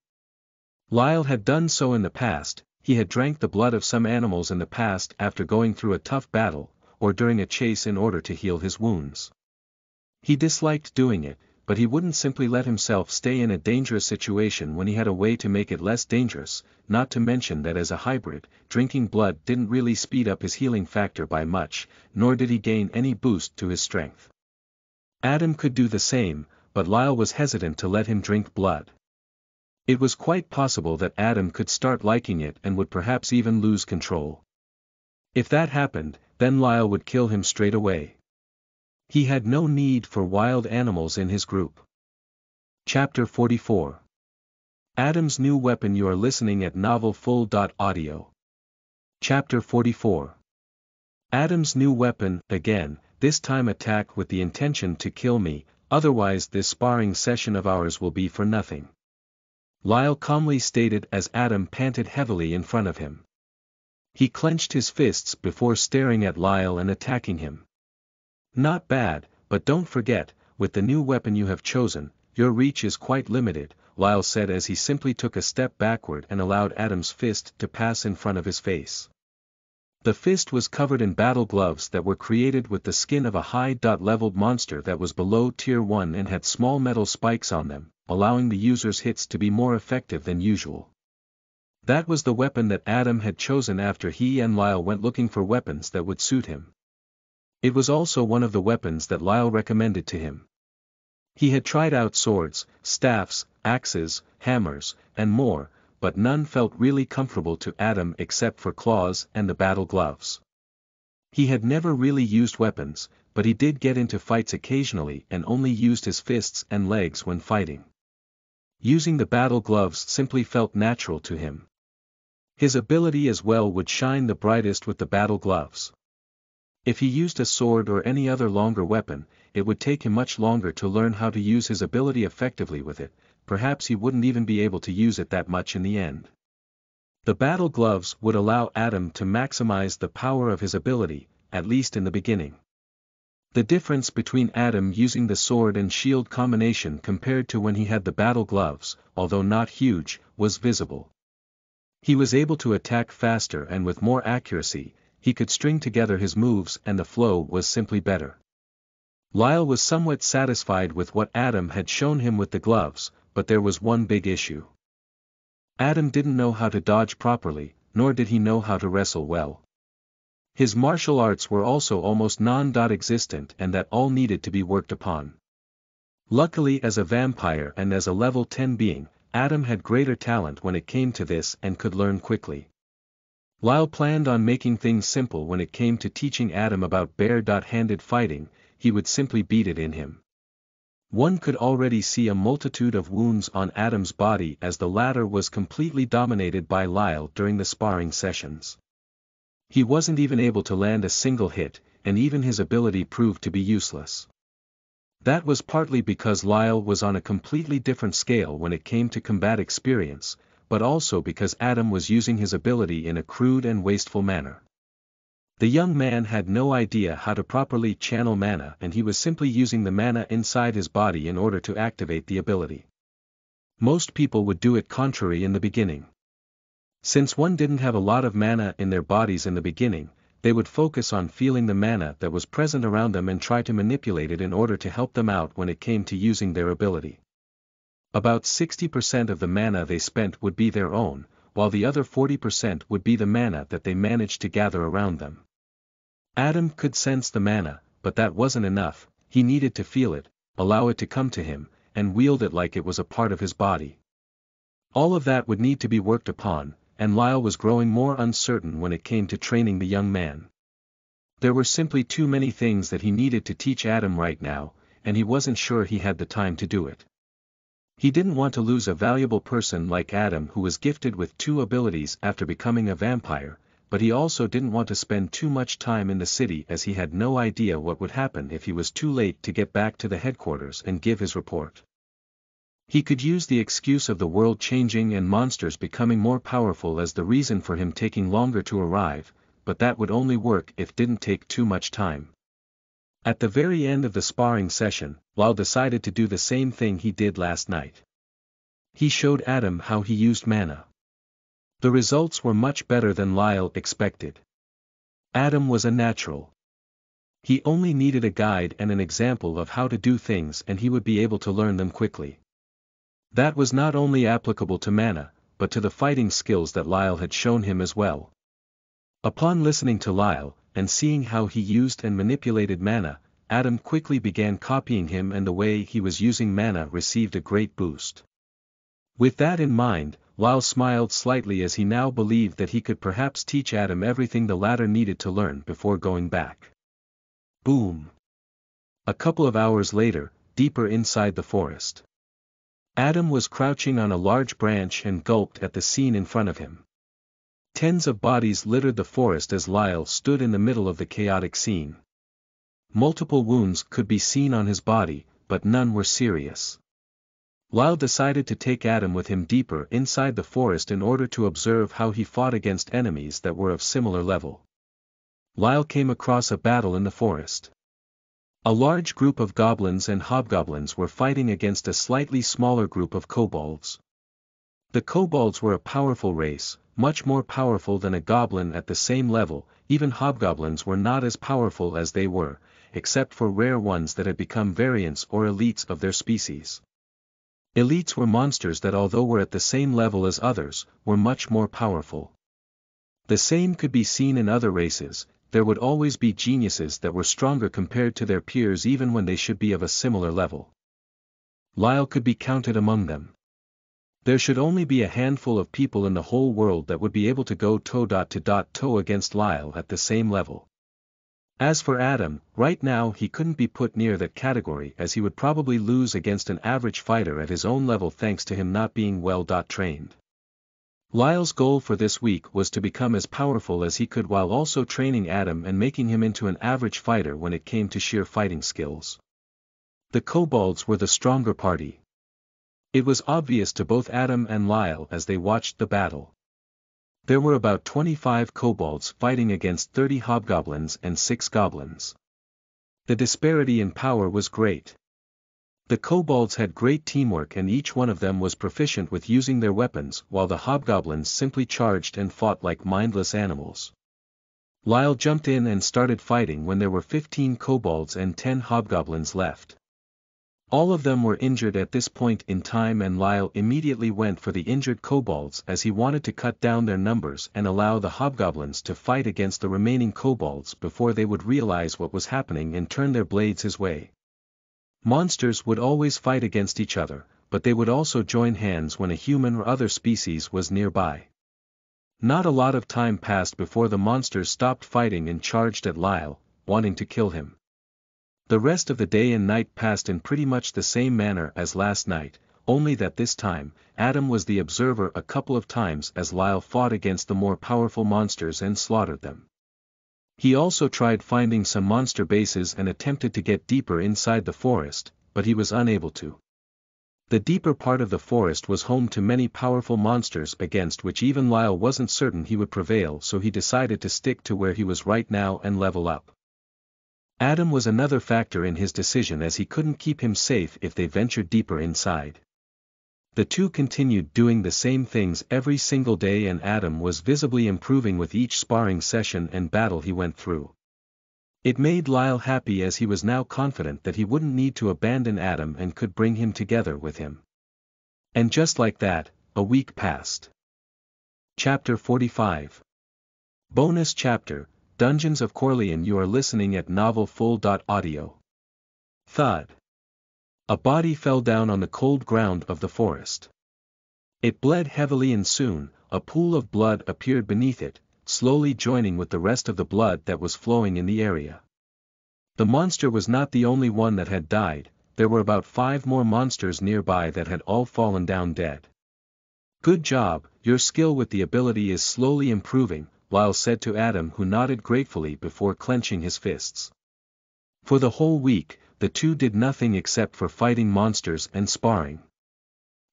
Lyle had done so in the past. He had drank the blood of some animals in the past after going through a tough battle, or during a chase in order to heal his wounds. He disliked doing it, but he wouldn't simply let himself stay in a dangerous situation when he had a way to make it less dangerous, not to mention that as a hybrid, drinking blood didn't really speed up his healing factor by much, nor did he gain any boost to his strength. Adam could do the same, but Lyle was hesitant to let him drink blood. It was quite possible that Adam could start liking it and would perhaps even lose control. If that happened, then Lyle would kill him straight away. He had no need for wild animals in his group. Chapter 44. Adam's New Weapon. You are listening at novelfull.audio. Chapter 44. Adam's new weapon, again, this time attack with the intention to kill me, otherwise this sparring session of ours will be for nothing. Lyle calmly stated as Adam panted heavily in front of him. He clenched his fists before staring at Lyle and attacking him. Not bad, but don't forget, with the new weapon you have chosen, your reach is quite limited, Lyle said as he simply took a step backward and allowed Adam's fist to pass in front of his face. The fist was covered in battle gloves that were created with the skin of a high-leveled monster that was below Tier 1 and had small metal spikes on them, allowing the user's hits to be more effective than usual. That was the weapon that Adam had chosen after he and Lyle went looking for weapons that would suit him. It was also one of the weapons that Lyle recommended to him. He had tried out swords, staffs, axes, hammers, and more, but none felt really comfortable to Adam except for claws and the battle gloves. He had never really used weapons, but he did get into fights occasionally and only used his fists and legs when fighting. Using the battle gloves simply felt natural to him. His ability as well would shine the brightest with the battle gloves. If he used a sword or any other longer weapon, it would take him much longer to learn how to use his ability effectively with it, perhaps he wouldn't even be able to use it that much in the end. The battle gloves would allow Adam to maximize the power of his ability, at least in the beginning. The difference between Adam using the sword and shield combination compared to when he had the battle gloves, although not huge, was visible. He was able to attack faster and with more accuracy, he could string together his moves and the flow was simply better. Lyle was somewhat satisfied with what Adam had shown him with the gloves, but there was one big issue. Adam didn't know how to dodge properly, nor did he know how to wrestle well. His martial arts were also almost non-existent and that all needed to be worked upon. Luckily as a vampire and as a level 10 being, Adam had greater talent when it came to this and could learn quickly. Lyle planned on making things simple when it came to teaching Adam about bare-handed fighting, he would simply beat it in him. One could already see a multitude of wounds on Adam's body as the latter was completely dominated by Lyle during the sparring sessions. He wasn't even able to land a single hit, and even his ability proved to be useless. That was partly because Lyle was on a completely different scale when it came to combat experience, but also because Adam was using his ability in a crude and wasteful manner. The young man had no idea how to properly channel mana and he was simply using the mana inside his body in order to activate the ability. Most people would do it contrary in the beginning. Since one didn't have a lot of mana in their bodies in the beginning, they would focus on feeling the mana that was present around them and try to manipulate it in order to help them out when it came to using their ability. About 60% of the mana they spent would be their own, while the other 40% would be the mana that they managed to gather around them. Adam could sense the mana, but that wasn't enough, he needed to feel it, allow it to come to him, and wield it like it was a part of his body. All of that would need to be worked upon, and Lyle was growing more uncertain when it came to training the young man. There were simply too many things that he needed to teach Adam right now, and he wasn't sure he had the time to do it. He didn't want to lose a valuable person like Adam who was gifted with 2 abilities after becoming a vampire, but he also didn't want to spend too much time in the city as he had no idea what would happen if he was too late to get back to the headquarters and give his report. He could use the excuse of the world changing and monsters becoming more powerful as the reason for him taking longer to arrive, but that would only work if it didn't take too much time. At the very end of the sparring session, Lyle decided to do the same thing he did last night. He showed Adam how he used mana. The results were much better than Lyle expected. Adam was a natural. He only needed a guide and an example of how to do things and he would be able to learn them quickly. That was not only applicable to mana, but to the fighting skills that Lyle had shown him as well. Upon listening to Lyle, and seeing how he used and manipulated mana, Adam quickly began copying him and the way he was using mana received a great boost. With that in mind, Lyle smiled slightly as he now believed that he could perhaps teach Adam everything the latter needed to learn before going back. Boom! A couple of hours later, deeper inside the forest. Adam was crouching on a large branch and gulped at the scene in front of him. Tens of bodies littered the forest as Lyle stood in the middle of the chaotic scene. Multiple wounds could be seen on his body, but none were serious. Lyle decided to take Adam with him deeper inside the forest in order to observe how he fought against enemies that were of similar level. Lyle came across a battle in the forest. A large group of goblins and hobgoblins were fighting against a slightly smaller group of kobolds. The kobolds were a powerful race, much more powerful than a goblin at the same level. Even hobgoblins were not as powerful as they were, except for rare ones that had become variants or elites of their species. Elites were monsters that, although were at the same level as others, were much more powerful. The same could be seen in other races. There would always be geniuses that were stronger compared to their peers even when they should be of a similar level. Lyle could be counted among them. There should only be a handful of people in the whole world that would be able to go toe-to-toe against Lyle at the same level. As for Adam, right now he couldn't be put near that category as he would probably lose against an average fighter at his own level thanks to him not being well-trained. Lyle's goal for this week was to become as powerful as he could while also training Adam and making him into an average fighter when it came to sheer fighting skills. The kobolds were the stronger party. It was obvious to both Adam and Lyle as they watched the battle. There were about 25 kobolds fighting against 30 hobgoblins and 6 goblins. The disparity in power was great. The kobolds had great teamwork and each one of them was proficient with using their weapons while the hobgoblins simply charged and fought like mindless animals. Lyle jumped in and started fighting when there were 15 kobolds and 10 hobgoblins left. All of them were injured at this point in time and Lyle immediately went for the injured kobolds as he wanted to cut down their numbers and allow the hobgoblins to fight against the remaining kobolds before they would realize what was happening and turn their blades his way. Monsters would always fight against each other, but they would also join hands when a human or other species was nearby. Not a lot of time passed before the monsters stopped fighting and charged at Lyle, wanting to kill him. The rest of the day and night passed in pretty much the same manner as last night, only that this time, Adam was the observer a couple of times as Lyle fought against the more powerful monsters and slaughtered them. He also tried finding some monster bases and attempted to get deeper inside the forest, but he was unable to. The deeper part of the forest was home to many powerful monsters against which even Lyle wasn't certain he would prevail, so he decided to stick to where he was right now and level up. Adam was another factor in his decision as he couldn't keep him safe if they ventured deeper inside. The two continued doing the same things every single day and Adam was visibly improving with each sparring session and battle he went through. It made Lyle happy as he was now confident that he wouldn't need to abandon Adam and could bring him together with him. And just like that, a week passed. Chapter 45. Bonus Chapter, Dungeons of Corleone. You are listening at novelfull.audio. Thud. A body fell down on the cold ground of the forest. It bled heavily and soon, a pool of blood appeared beneath it, slowly joining with the rest of the blood that was flowing in the area. The monster was not the only one that had died, there were about 5 more monsters nearby that had all fallen down dead. Good job, your skill with the ability is slowly improving, Lyle said to Adam, who nodded gratefully before clenching his fists. For the whole week, the two did nothing except for fighting monsters and sparring.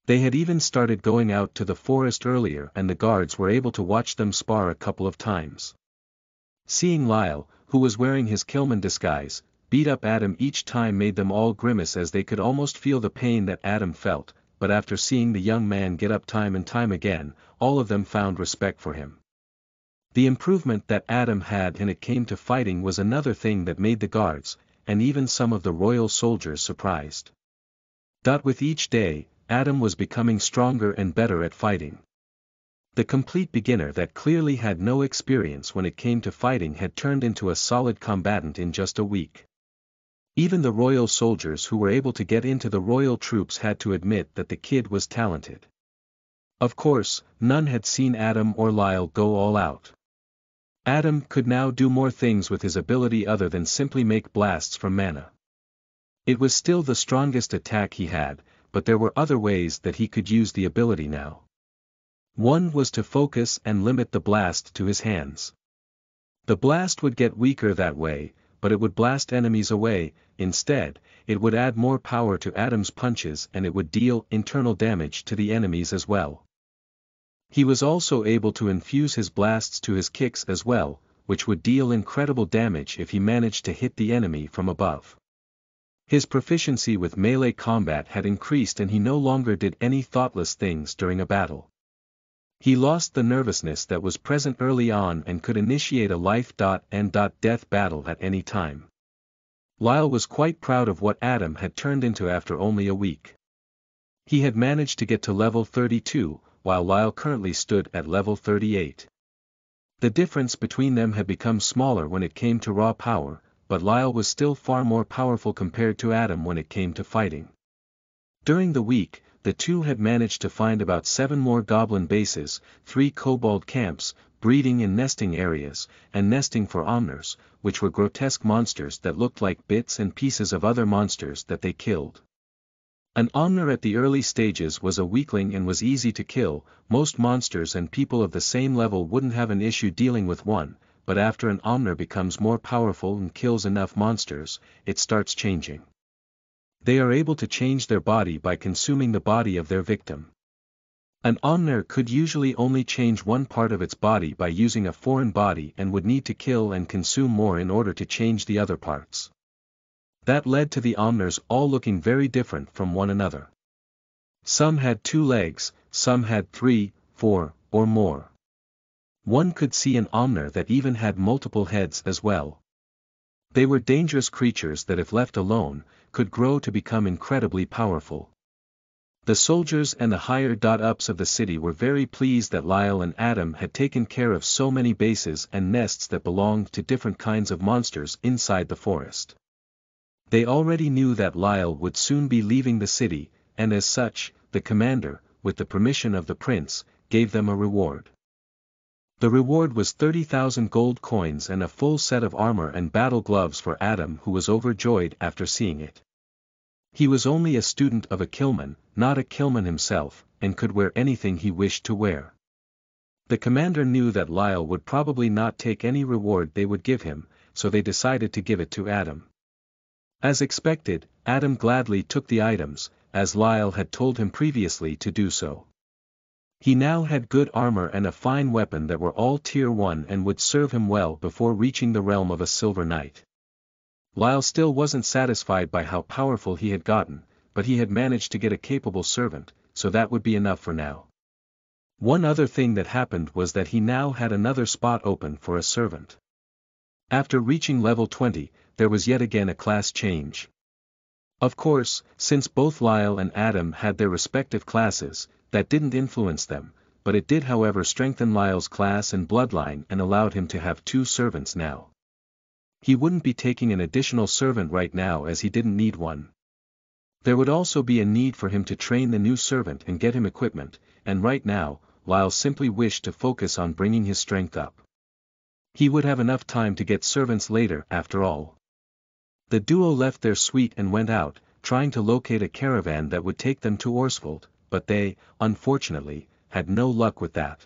They had even started going out to the forest earlier and the guards were able to watch them spar a couple of times. Seeing Lyle, who was wearing his Killman disguise, beat up Adam each time made them all grimace as they could almost feel the pain that Adam felt, but after seeing the young man get up time and time again, all of them found respect for him. The improvement that Adam had when it came to fighting was another thing that made the guards, and even some of the royal soldiers surprised. With each day, Adam was becoming stronger and better at fighting. The complete beginner that clearly had no experience when it came to fighting had turned into a solid combatant in just a week. Even the royal soldiers who were able to get into the royal troops had to admit that the kid was talented. Of course, none had seen Adam or Lyle go all out. Adam could now do more things with his ability other than simply make blasts from mana. It was still the strongest attack he had, but there were other ways that he could use the ability now. One was to focus and limit the blast to his hands. The blast would get weaker that way, but it would blast enemies away. Instead, it would add more power to Adam's punches and it would deal internal damage to the enemies as well. He was also able to infuse his blasts to his kicks as well, which would deal incredible damage if he managed to hit the enemy from above. His proficiency with melee combat had increased and he no longer did any thoughtless things during a battle. He lost the nervousness that was present early on and could initiate a life-and-death battle at any time. Lyle was quite proud of what Adam had turned into after only a week. He had managed to get to level 32, while Lyle currently stood at level 38. The difference between them had become smaller when it came to raw power, but Lyle was still far more powerful compared to Adam when it came to fighting. During the week, the two had managed to find about 7 more goblin bases, 3 kobold camps, breeding and nesting areas, and nesting for omners, which were grotesque monsters that looked like bits and pieces of other monsters that they killed. An omner at the early stages was a weakling and was easy to kill. Most monsters and people of the same level wouldn't have an issue dealing with one, but after an omner becomes more powerful and kills enough monsters, it starts changing. They are able to change their body by consuming the body of their victim. An omner could usually only change one part of its body by using a foreign body and would need to kill and consume more in order to change the other parts. That led to the omners all looking very different from one another. Some had 2 legs, some had 3, 4, or more. One could see an omner that even had multiple heads as well. They were dangerous creatures that if left alone, could grow to become incredibly powerful. The soldiers and the higher-ups of the city were very pleased that Lyle and Adam had taken care of so many bases and nests that belonged to different kinds of monsters inside the forest. They already knew that Lyle would soon be leaving the city, and as such, the commander, with the permission of the prince, gave them a reward. The reward was 30,000 gold coins and a full set of armor and battle gloves for Adam, who was overjoyed after seeing it. He was only a student of a Killman, not a Killman himself, and could wear anything he wished to wear. The commander knew that Lyle would probably not take any reward they would give him, so they decided to give it to Adam. As expected, Adam gladly took the items, as Lyle had told him previously to do so. He now had good armor and a fine weapon that were all tier 1 and would serve him well before reaching the realm of a silver knight. Lyle still wasn't satisfied by how powerful he had gotten, but he had managed to get a capable servant, so that would be enough for now. One other thing that happened was that he now had another spot open for a servant. After reaching level 20, there was yet again a class change. Of course, since both Lyle and Adam had their respective classes, that didn't influence them, but it did however strengthen Lyle's class and bloodline and allowed him to have 2 servants now. He wouldn't be taking an additional servant right now as he didn't need one. There would also be a need for him to train the new servant and get him equipment, and right now, Lyle simply wished to focus on bringing his strength up. He would have enough time to get servants later after all. The duo left their suite and went out, trying to locate a caravan that would take them to Orsvold, but they, unfortunately, had no luck with that.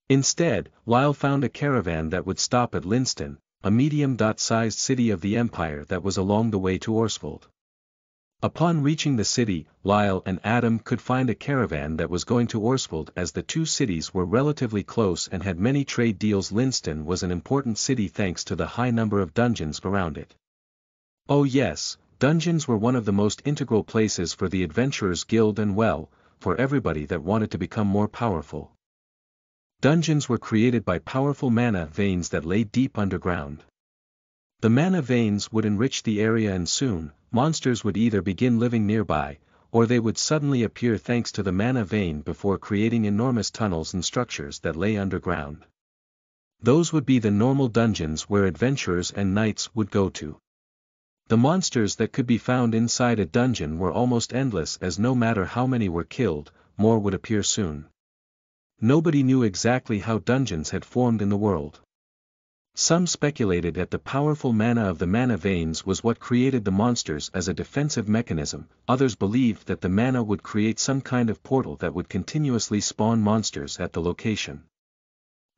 Instead, Lyle found a caravan that would stop at Linston, a medium-sized city of the Empire that was along the way to Orsvold. Upon reaching the city, Lyle and Adam could find a caravan that was going to Orsvold as the 2 cities were relatively close and had many trade deals. Linston was an important city thanks to the high number of dungeons around it. Oh yes, dungeons were one of the most integral places for the Adventurers Guild and well, for everybody that wanted to become more powerful. Dungeons were created by powerful mana veins that lay deep underground. The mana veins would enrich the area and soon, monsters would either begin living nearby, or they would suddenly appear thanks to the mana vein before creating enormous tunnels and structures that lay underground. Those would be the normal dungeons where adventurers and knights would go to. The monsters that could be found inside a dungeon were almost endless as no matter how many were killed, more would appear soon. Nobody knew exactly how dungeons had formed in the world. Some speculated that the powerful mana of the mana veins was what created the monsters as a defensive mechanism, others believed that the mana would create some kind of portal that would continuously spawn monsters at the location.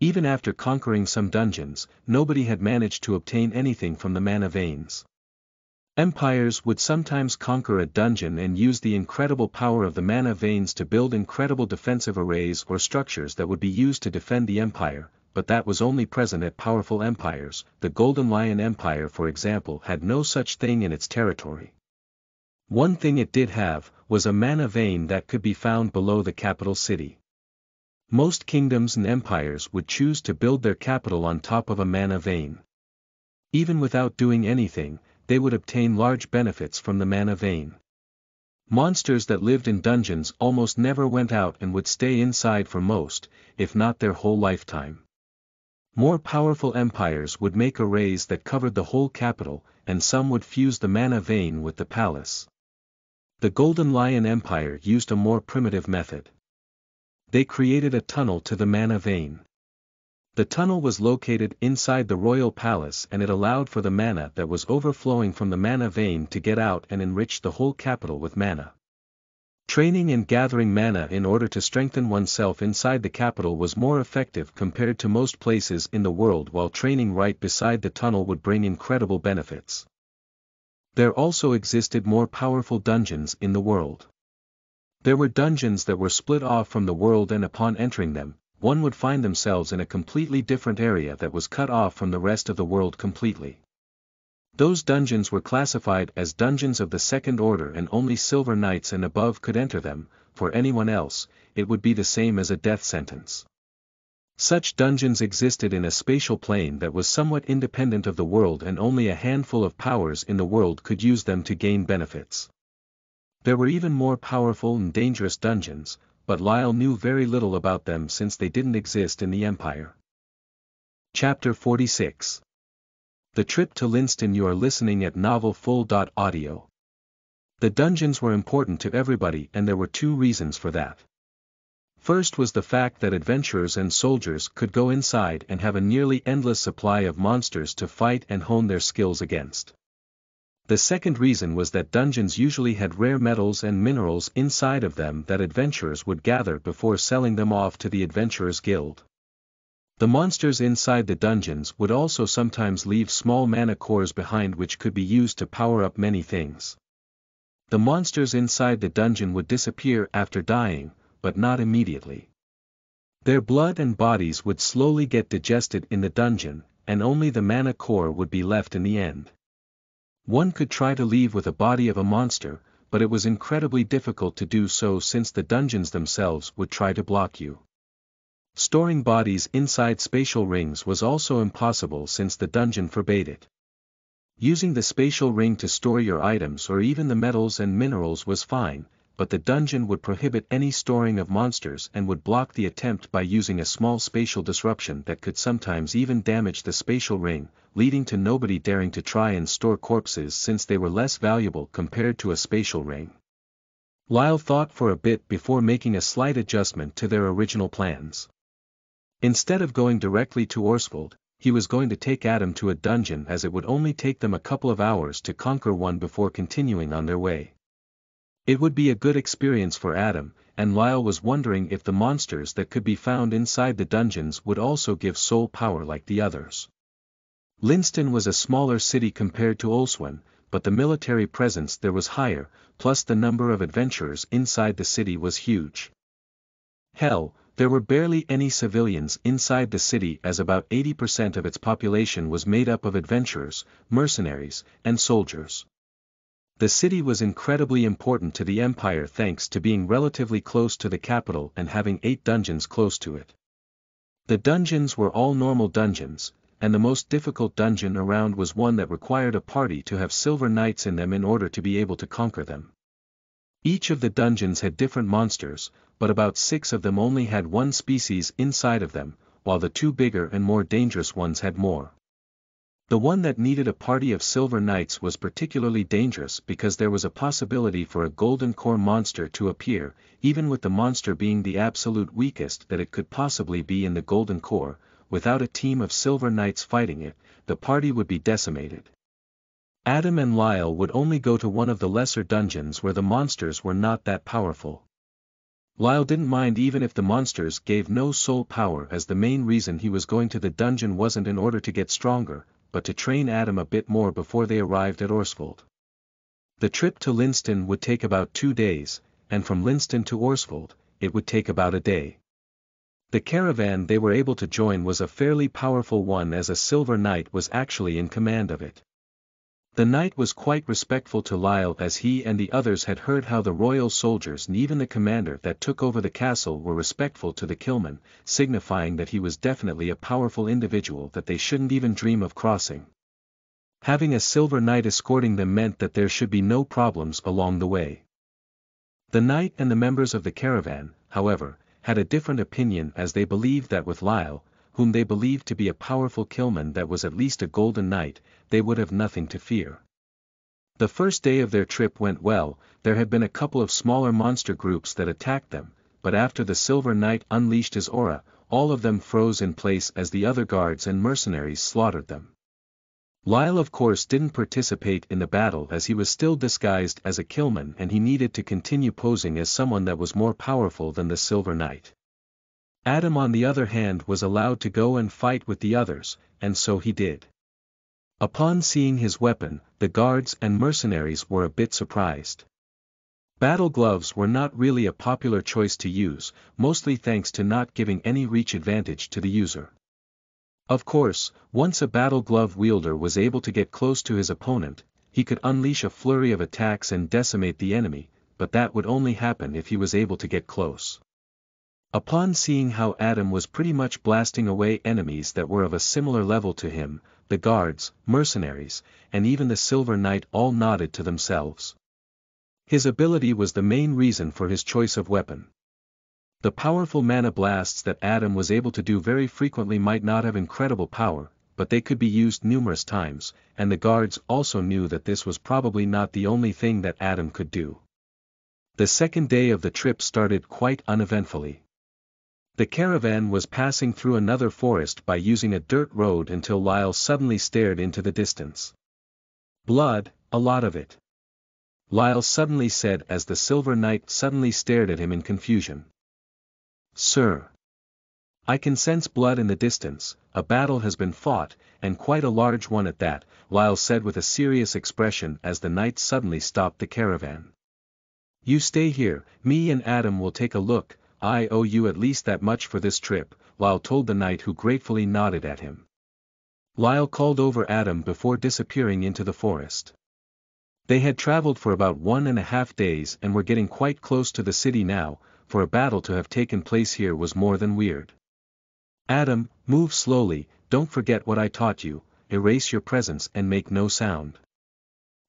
Even after conquering some dungeons, nobody had managed to obtain anything from the mana veins. Empires would sometimes conquer a dungeon and use the incredible power of the mana veins to build incredible defensive arrays or structures that would be used to defend the empire, but that was only present at powerful empires. The Golden Lion Empire, for example, had no such thing in its territory. One thing it did have was a mana vein that could be found below the capital city. Most kingdoms and empires would choose to build their capital on top of a mana vein. Even without doing anything, they would obtain large benefits from the mana vein. Monsters that lived in dungeons almost never went out and would stay inside for most, if not their whole lifetime. More powerful empires would make arrays that covered the whole capital, and some would fuse the mana vein with the palace. The Golden Lion Empire used a more primitive method. They created a tunnel to the mana vein. The tunnel was located inside the royal palace and it allowed for the mana that was overflowing from the mana vein to get out and enrich the whole capital with mana. Training and gathering mana in order to strengthen oneself inside the capital was more effective compared to most places in the world, while training right beside the tunnel would bring incredible benefits. There also existed more powerful dungeons in the world. There were dungeons that were split off from the world, and upon entering them, one would find themselves in a completely different area that was cut off from the rest of the world completely. Those dungeons were classified as dungeons of the second order, and only silver knights and above could enter them. For anyone else, it would be the same as a death sentence. Such dungeons existed in a spatial plane that was somewhat independent of the world, and only a handful of powers in the world could use them to gain benefits. There were even more powerful and dangerous dungeons, but Lyle knew very little about them since they didn't exist in the Empire. Chapter 46. The Trip to Linston. You are listening at novelfull.audio. The dungeons were important to everybody, and there were two reasons for that. First was the fact that adventurers and soldiers could go inside and have a nearly endless supply of monsters to fight and hone their skills against. The second reason was that dungeons usually had rare metals and minerals inside of them that adventurers would gather before selling them off to the Adventurers Guild. The monsters inside the dungeons would also sometimes leave small mana cores behind, which could be used to power up many things. The monsters inside the dungeon would disappear after dying, but not immediately. Their blood and bodies would slowly get digested in the dungeon, and only the mana core would be left in the end. One could try to leave with a body of a monster, but it was incredibly difficult to do so since the dungeons themselves would try to block you. Storing bodies inside spatial rings was also impossible since the dungeon forbade it. Using the spatial ring to store your items or even the metals and minerals was fine, but the dungeon would prohibit any storing of monsters and would block the attempt by using a small spatial disruption that could sometimes even damage the spatial ring, leading to nobody daring to try and store corpses since they were less valuable compared to a spatial ring. Lyle thought for a bit before making a slight adjustment to their original plans. Instead of going directly to Orsvold, he was going to take Adam to a dungeon, as it would only take them a couple of hours to conquer one before continuing on their way. It would be a good experience for Adam, and Lyle was wondering if the monsters that could be found inside the dungeons would also give soul power like the others. Linston was a smaller city compared to Olswen, but the military presence there was higher, plus the number of adventurers inside the city was huge. Hell, there were barely any civilians inside the city, as about 80% of its population was made up of adventurers, mercenaries, and soldiers. The city was incredibly important to the Empire thanks to being relatively close to the capital and having 8 dungeons close to it. The dungeons were all normal dungeons, and the most difficult dungeon around was one that required a party to have silver knights in them in order to be able to conquer them. Each of the dungeons had different monsters, but about 6 of them only had one species inside of them, while the 2 bigger and more dangerous ones had more. The one that needed a party of silver knights was particularly dangerous because there was a possibility for a golden core monster to appear, even with the monster being the absolute weakest that it could possibly be in the golden core, without a team of silver knights fighting it, the party would be decimated. Adam and Lyle would only go to one of the lesser dungeons where the monsters were not that powerful. Lyle didn't mind even if the monsters gave no soul power, as the main reason he was going to the dungeon wasn't in order to get stronger, but to train Adam a bit more before they arrived at Orsvold. The trip to Linston would take about 2 days, and from Linston to Orsvold, it would take about a day. The caravan they were able to join was a fairly powerful one, as a silver knight was actually in command of it. The knight was quite respectful to Lyle, as he and the others had heard how the royal soldiers and even the commander that took over the castle were respectful to the Killman, signifying that he was definitely a powerful individual that they shouldn't even dream of crossing. Having a silver knight escorting them meant that there should be no problems along the way. The knight and the members of the caravan, however, had a different opinion, as they believed that with Lyle, whom they believed to be a powerful Killman that was at least a golden knight, they would have nothing to fear. The first day of their trip went well. There had been a couple of smaller monster groups that attacked them, but after the silver knight unleashed his aura, all of them froze in place as the other guards and mercenaries slaughtered them. Lyle of course didn't participate in the battle, as he was still disguised as a Killman and he needed to continue posing as someone that was more powerful than the silver knight. Adam on the other hand was allowed to go and fight with the others, and so he did. Upon seeing his weapon, the guards and mercenaries were a bit surprised. Battle gloves were not really a popular choice to use, mostly thanks to not giving any reach advantage to the user. Of course, once a battle glove wielder was able to get close to his opponent, he could unleash a flurry of attacks and decimate the enemy, but that would only happen if he was able to get close. Upon seeing how Adam was pretty much blasting away enemies that were of a similar level to him, the guards, mercenaries, and even the silver knight all nodded to themselves. His ability was the main reason for his choice of weapon. The powerful mana blasts that Adam was able to do very frequently might not have incredible power, but they could be used numerous times, and the guards also knew that this was probably not the only thing that Adam could do. The second day of the trip started quite uneventfully. The caravan was passing through another forest by using a dirt road until Lyle suddenly stared into the distance. "Blood, a lot of it," Lyle suddenly said as the silver knight suddenly stared at him in confusion. "Sir, I can sense blood in the distance. A battle has been fought, and quite a large one at that," Lyle said with a serious expression as the knight suddenly stopped the caravan. "You stay here, me and Adam will take a look. I owe you at least that much for this trip," Lyle told the knight, who gratefully nodded at him. Lyle called over Adam before disappearing into the forest. They had traveled for about 1.5 days and were getting quite close to the city now. For a battle to have taken place here was more than weird. "Adam, move slowly, don't forget what I taught you, erase your presence and make no sound."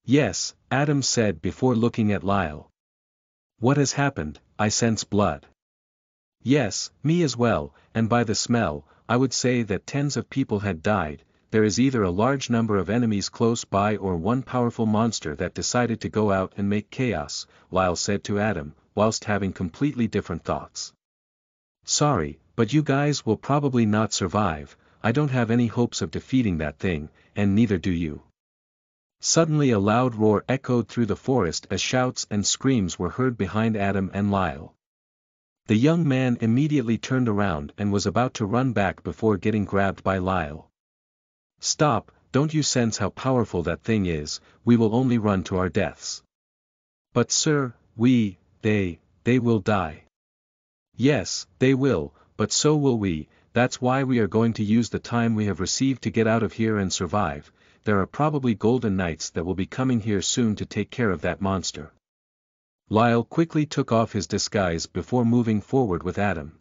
"Yes," Adam said before looking at Lyle. "What has happened? I sense blood." "Yes, me as well, and by the smell, I would say that tens of people had died. There is either a large number of enemies close by or one powerful monster that decided to go out and make chaos," Lyle said to Adam, whilst having completely different thoughts. "Sorry, but you guys will probably not survive. I don't have any hopes of defeating that thing, and neither do you." Suddenly a loud roar echoed through the forest as shouts and screams were heard behind Adam and Lyle. The young man immediately turned around and was about to run back before getting grabbed by Lyle. "Stop, don't you sense how powerful that thing is? We will only run to our deaths." "But sir, they will die." "Yes, they will, but so will we. That's why we are going to use the time we have received to get out of here and survive. There are probably golden knights that will be coming here soon to take care of that monster." Lyle quickly took off his disguise before moving forward with Adam.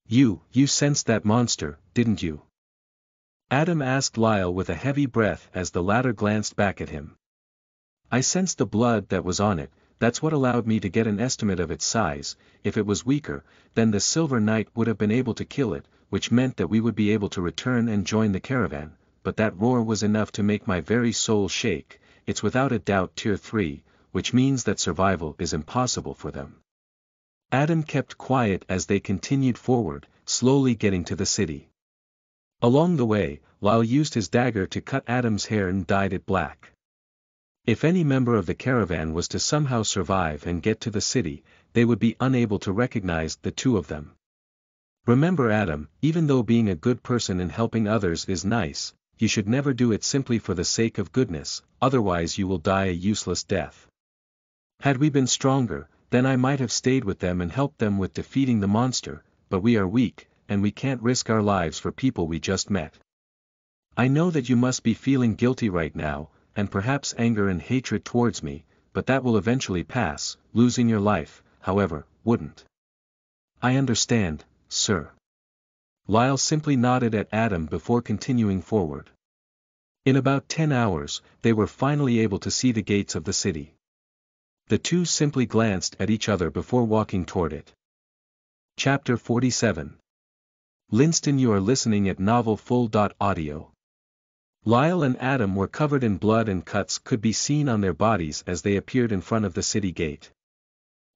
You sensed that monster, didn't you?" Adam asked Lyle with a heavy breath as the latter glanced back at him. "I sensed the blood that was on it. That's what allowed me to get an estimate of its size. If it was weaker, then the Silver Knight would have been able to kill it, which meant that we would be able to return and join the caravan, but that roar was enough to make my very soul shake. It's without a doubt tier 3, which means that survival is impossible for them." Adam kept quiet as they continued forward, slowly getting to the city. Along the way, Lyle used his dagger to cut Adam's hair and dyed it black. If any member of the caravan was to somehow survive and get to the city, they would be unable to recognize the two of them. Remember Adam, even though being a good person and helping others is nice, you should never do it simply for the sake of goodness, otherwise you will die a useless death. Had we been stronger, then I might have stayed with them and helped them with defeating the monster, but we are weak, and we can't risk our lives for people we just met. I know that you must be feeling guilty right now, and perhaps anger and hatred towards me, but that will eventually pass. Losing your life, however, wouldn't. I understand, sir. Lyle simply nodded at Adam before continuing forward. In about 10 hours, they were finally able to see the gates of the city. The two simply glanced at each other before walking toward it. Chapter 47. Linston, you are listening at novelfull.audio. Lyle and Adam were covered in blood and cuts could be seen on their bodies as they appeared in front of the city gate.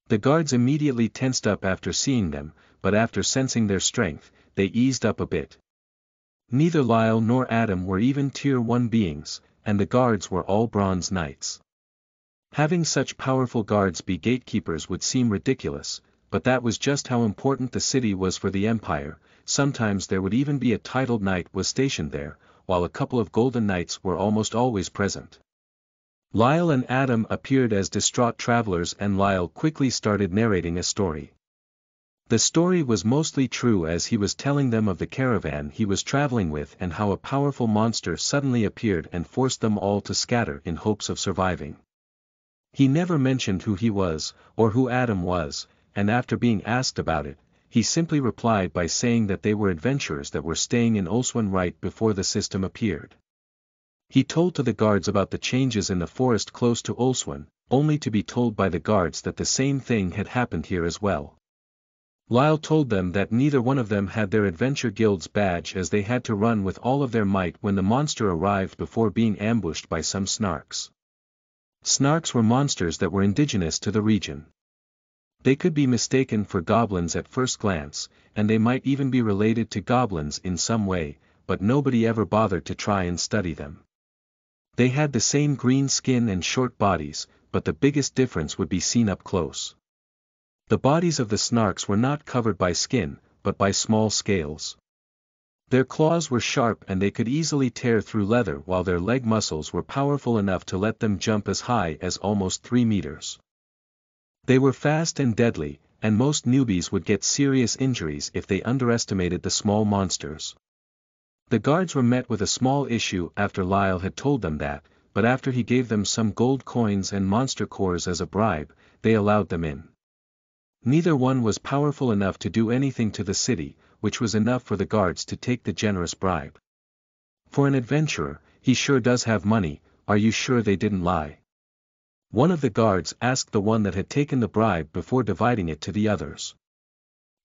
The guards immediately tensed up after seeing them, but after sensing their strength, they eased up a bit. Neither Lyle nor Adam were even Tier 1 beings, and the guards were all Bronze Knights. Having such powerful guards be gatekeepers would seem ridiculous, but that was just how important the city was for the Empire. Sometimes there would even be a titled knight was stationed there, while a couple of golden knights were almost always present. Lyle and Adam appeared as distraught travelers and Lyle quickly started narrating a story. The story was mostly true as he was telling them of the caravan he was traveling with and how a powerful monster suddenly appeared and forced them all to scatter in hopes of surviving. He never mentioned who he was, or who Adam was, and after being asked about it, he simply replied by saying that they were adventurers that were staying in Oswin right before the system appeared. He told to the guards about the changes in the forest close to Oswin, only to be told by the guards that the same thing had happened here as well. Lyle told them that neither one of them had their Adventure Guild's badge as they had to run with all of their might when the monster arrived before being ambushed by some snarks. Snarks were monsters that were indigenous to the region. They could be mistaken for goblins at first glance, and they might even be related to goblins in some way, but nobody ever bothered to try and study them. They had the same green skin and short bodies, but the biggest difference would be seen up close. The bodies of the snarks were not covered by skin, but by small scales. Their claws were sharp and they could easily tear through leather, while their leg muscles were powerful enough to let them jump as high as almost 3 meters. They were fast and deadly, and most newbies would get serious injuries if they underestimated the small monsters. The guards were met with a small issue after Lyle had told them that, but after he gave them some gold coins and monster cores as a bribe, they allowed them in. Neither one was powerful enough to do anything to the city, which was enough for the guards to take the generous bribe. For an adventurer, he sure does have money. Are you sure they didn't lie? One of the guards asked the one that had taken the bribe before dividing it to the others.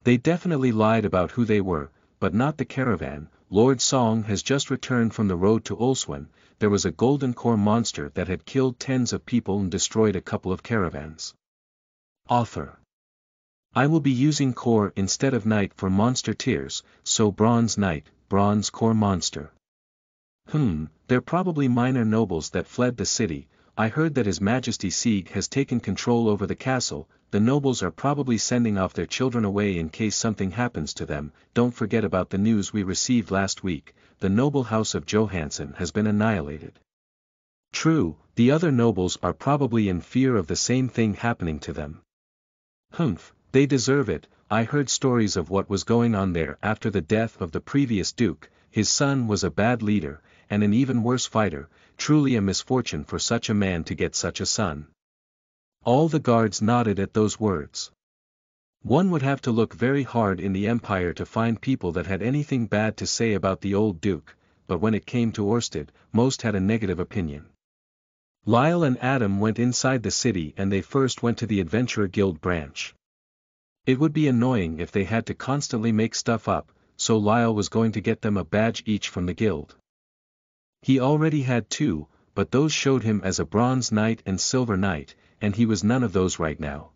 They definitely lied about who they were, but not the caravan. Lord Song has just returned from the road to Oswin. There was a golden core monster that had killed tens of people and destroyed a couple of caravans. Author. I will be using core instead of knight for monster tiers, so bronze knight, bronze core monster. They're probably minor nobles that fled the city. I heard that His Majesty Sieg has taken control over the castle. The nobles are probably sending off their children away in case something happens to them. Don't forget about the news we received last week. The noble house of Johansson has been annihilated. True, the other nobles are probably in fear of the same thing happening to them. They deserve it. I heard stories of what was going on there after the death of the previous duke. His son was a bad leader, and an even worse fighter. Truly a misfortune for such a man to get such a son. All the guards nodded at those words. One would have to look very hard in the Empire to find people that had anything bad to say about the old duke, but when it came to Orsted, most had a negative opinion. Lyle and Adam went inside the city and they first went to the Adventurer Guild branch. It would be annoying if they had to constantly make stuff up, so Lyle was going to get them a badge each from the guild. He already had 2, but those showed him as a bronze knight and silver knight, and he was none of those right now.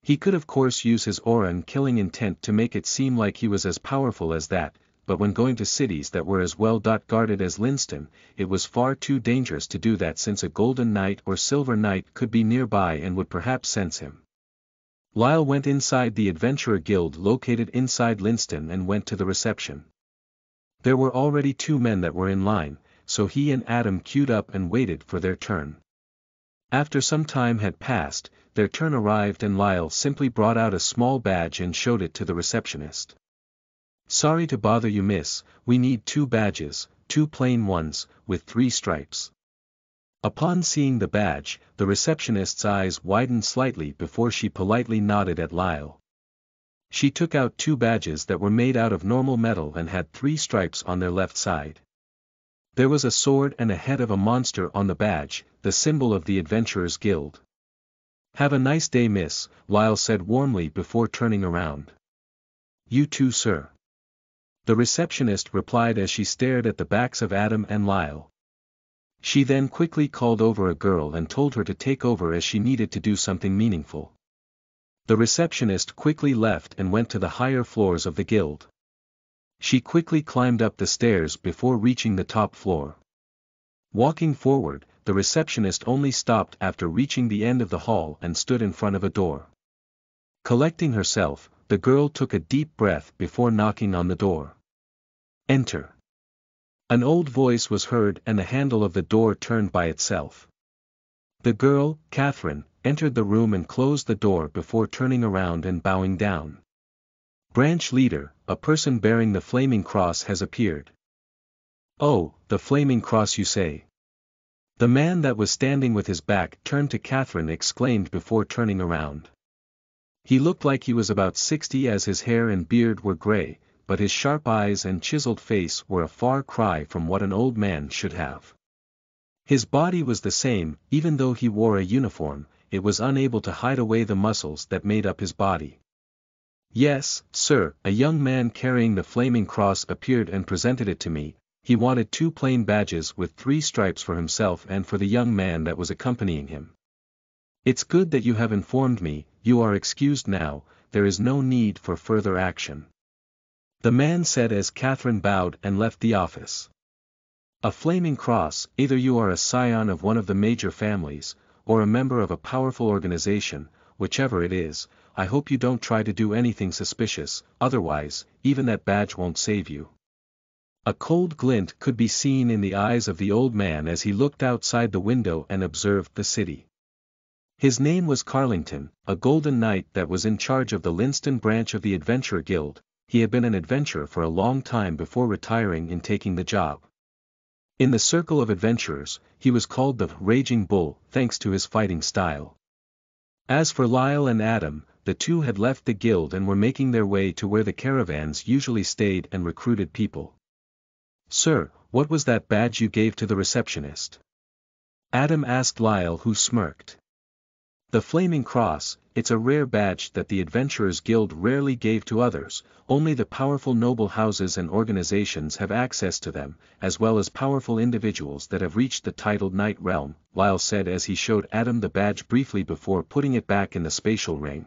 He could of course use his aura and killing intent to make it seem like he was as powerful as that, but when going to cities that were as well guarded as Linston, it was far too dangerous to do that since a golden knight or silver knight could be nearby and would perhaps sense him. Lyle went inside the Adventurer Guild located inside Linston and went to the reception. There were already 2 men that were in line, so he and Adam queued up and waited for their turn. After some time had passed, their turn arrived and Lyle simply brought out a small badge and showed it to the receptionist. "Sorry to bother you, miss, we need 2 badges, 2 plain ones, with 3 stripes." Upon seeing the badge, the receptionist's eyes widened slightly before she politely nodded at Lyle. She took out 2 badges that were made out of normal metal and had 3 stripes on their left side. There was a sword and a head of a monster on the badge, the symbol of the Adventurers Guild. "Have a nice day, miss," Lyle said warmly before turning around. "You too, sir." The receptionist replied as she stared at the backs of Adam and Lyle. She then quickly called over a girl and told her to take over as she needed to do something meaningful. The receptionist quickly left and went to the higher floors of the guild. She quickly climbed up the stairs before reaching the top floor. Walking forward, the receptionist only stopped after reaching the end of the hall and stood in front of a door. Collecting herself, the girl took a deep breath before knocking on the door. "Enter." An old voice was heard and the handle of the door turned by itself. The girl, Catherine, entered the room and closed the door before turning around and bowing down. "Branch leader, a person bearing the flaming cross has appeared." "Oh, the flaming cross you say?" The man that was standing with his back turned to Catherine exclaimed before turning around. He looked like he was about 60 as his hair and beard were gray, but his sharp eyes and chiseled face were a far cry from what an old man should have. His body was the same, even though he wore a uniform, it was unable to hide away the muscles that made up his body. "Yes, sir," a young man carrying the flaming cross appeared and presented it to me. He wanted 2 plain badges with 3 stripes for himself and for the young man that was accompanying him. "It's good that you have informed me, you are excused now, there is no need for further action," the man said as Catherine bowed and left the office. "A flaming cross, either you are a scion of one of the major families, or a member of a powerful organization, whichever it is, I hope you don't try to do anything suspicious, otherwise, even that badge won't save you." A cold glint could be seen in the eyes of the old man as he looked outside the window and observed the city. His name was Carlington, a golden knight that was in charge of the Linston branch of the Adventurer Guild. He had been an adventurer for a long time before retiring and taking the job. In the circle of adventurers, he was called the Raging Bull, thanks to his fighting style. As for Lyle and Adam, the 2 had left the guild and were making their way to where the caravans usually stayed and recruited people. "Sir, what was that badge you gave to the receptionist?" Adam asked Lyle, who smirked. "The flaming cross, it's a rare badge that the Adventurers Guild rarely gave to others, only the powerful noble houses and organizations have access to them, as well as powerful individuals that have reached the titled knight realm," Lyle said as he showed Adam the badge briefly before putting it back in the spatial ring.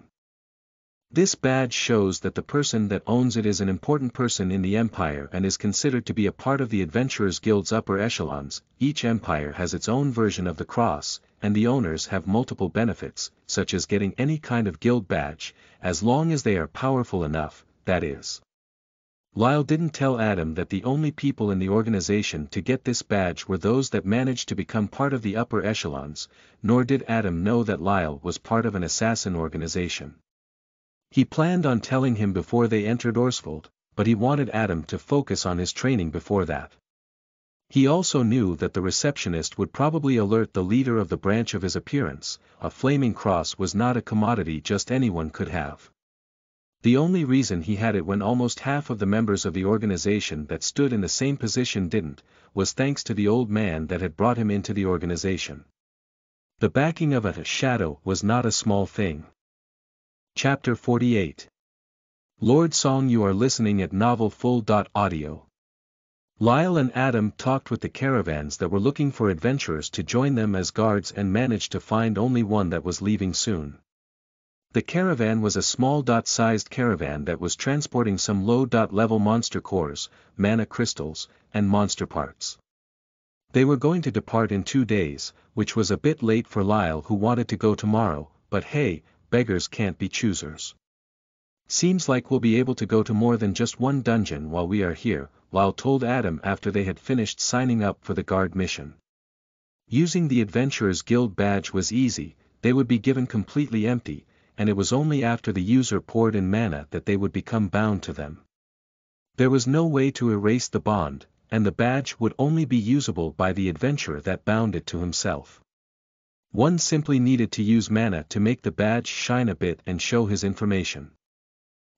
"This badge shows that the person that owns it is an important person in the Empire and is considered to be a part of the Adventurers Guild's upper echelons. Each empire has its own version of the cross, and the owners have multiple benefits, such as getting any kind of guild badge, as long as they are powerful enough, that is." Lyle didn't tell Adam that the only people in the organization to get this badge were those that managed to become part of the upper echelons, nor did Adam know that Lyle was part of an assassin organization. He planned on telling him before they entered Orsvold, but he wanted Adam to focus on his training before that. He also knew that the receptionist would probably alert the leader of the branch of his appearance. A flaming cross was not a commodity just anyone could have. The only reason he had it when almost half of the members of the organization that stood in the same position didn't, was thanks to the old man that had brought him into the organization. The backing of a shadow was not a small thing. Chapter 48. Lord Song. You are listening at novelfull.audio. Lyle and Adam talked with the caravans that were looking for adventurers to join them as guards and managed to find only one that was leaving soon. The caravan was a small-sized caravan that was transporting some low-level monster cores, mana crystals, and monster parts. They were going to depart in 2 days, which was a bit late for Lyle who wanted to go tomorrow, but hey, beggars can't be choosers. Seems like we'll be able to go to more than just one dungeon while we are here, Lyle told Adam after they had finished signing up for the guard mission. Using the Adventurers Guild badge was easy, they would be given completely empty, and it was only after the user poured in mana that they would become bound to them. There was no way to erase the bond, and the badge would only be usable by the adventurer that bound it to himself. One simply needed to use mana to make the badge shine a bit and show his information.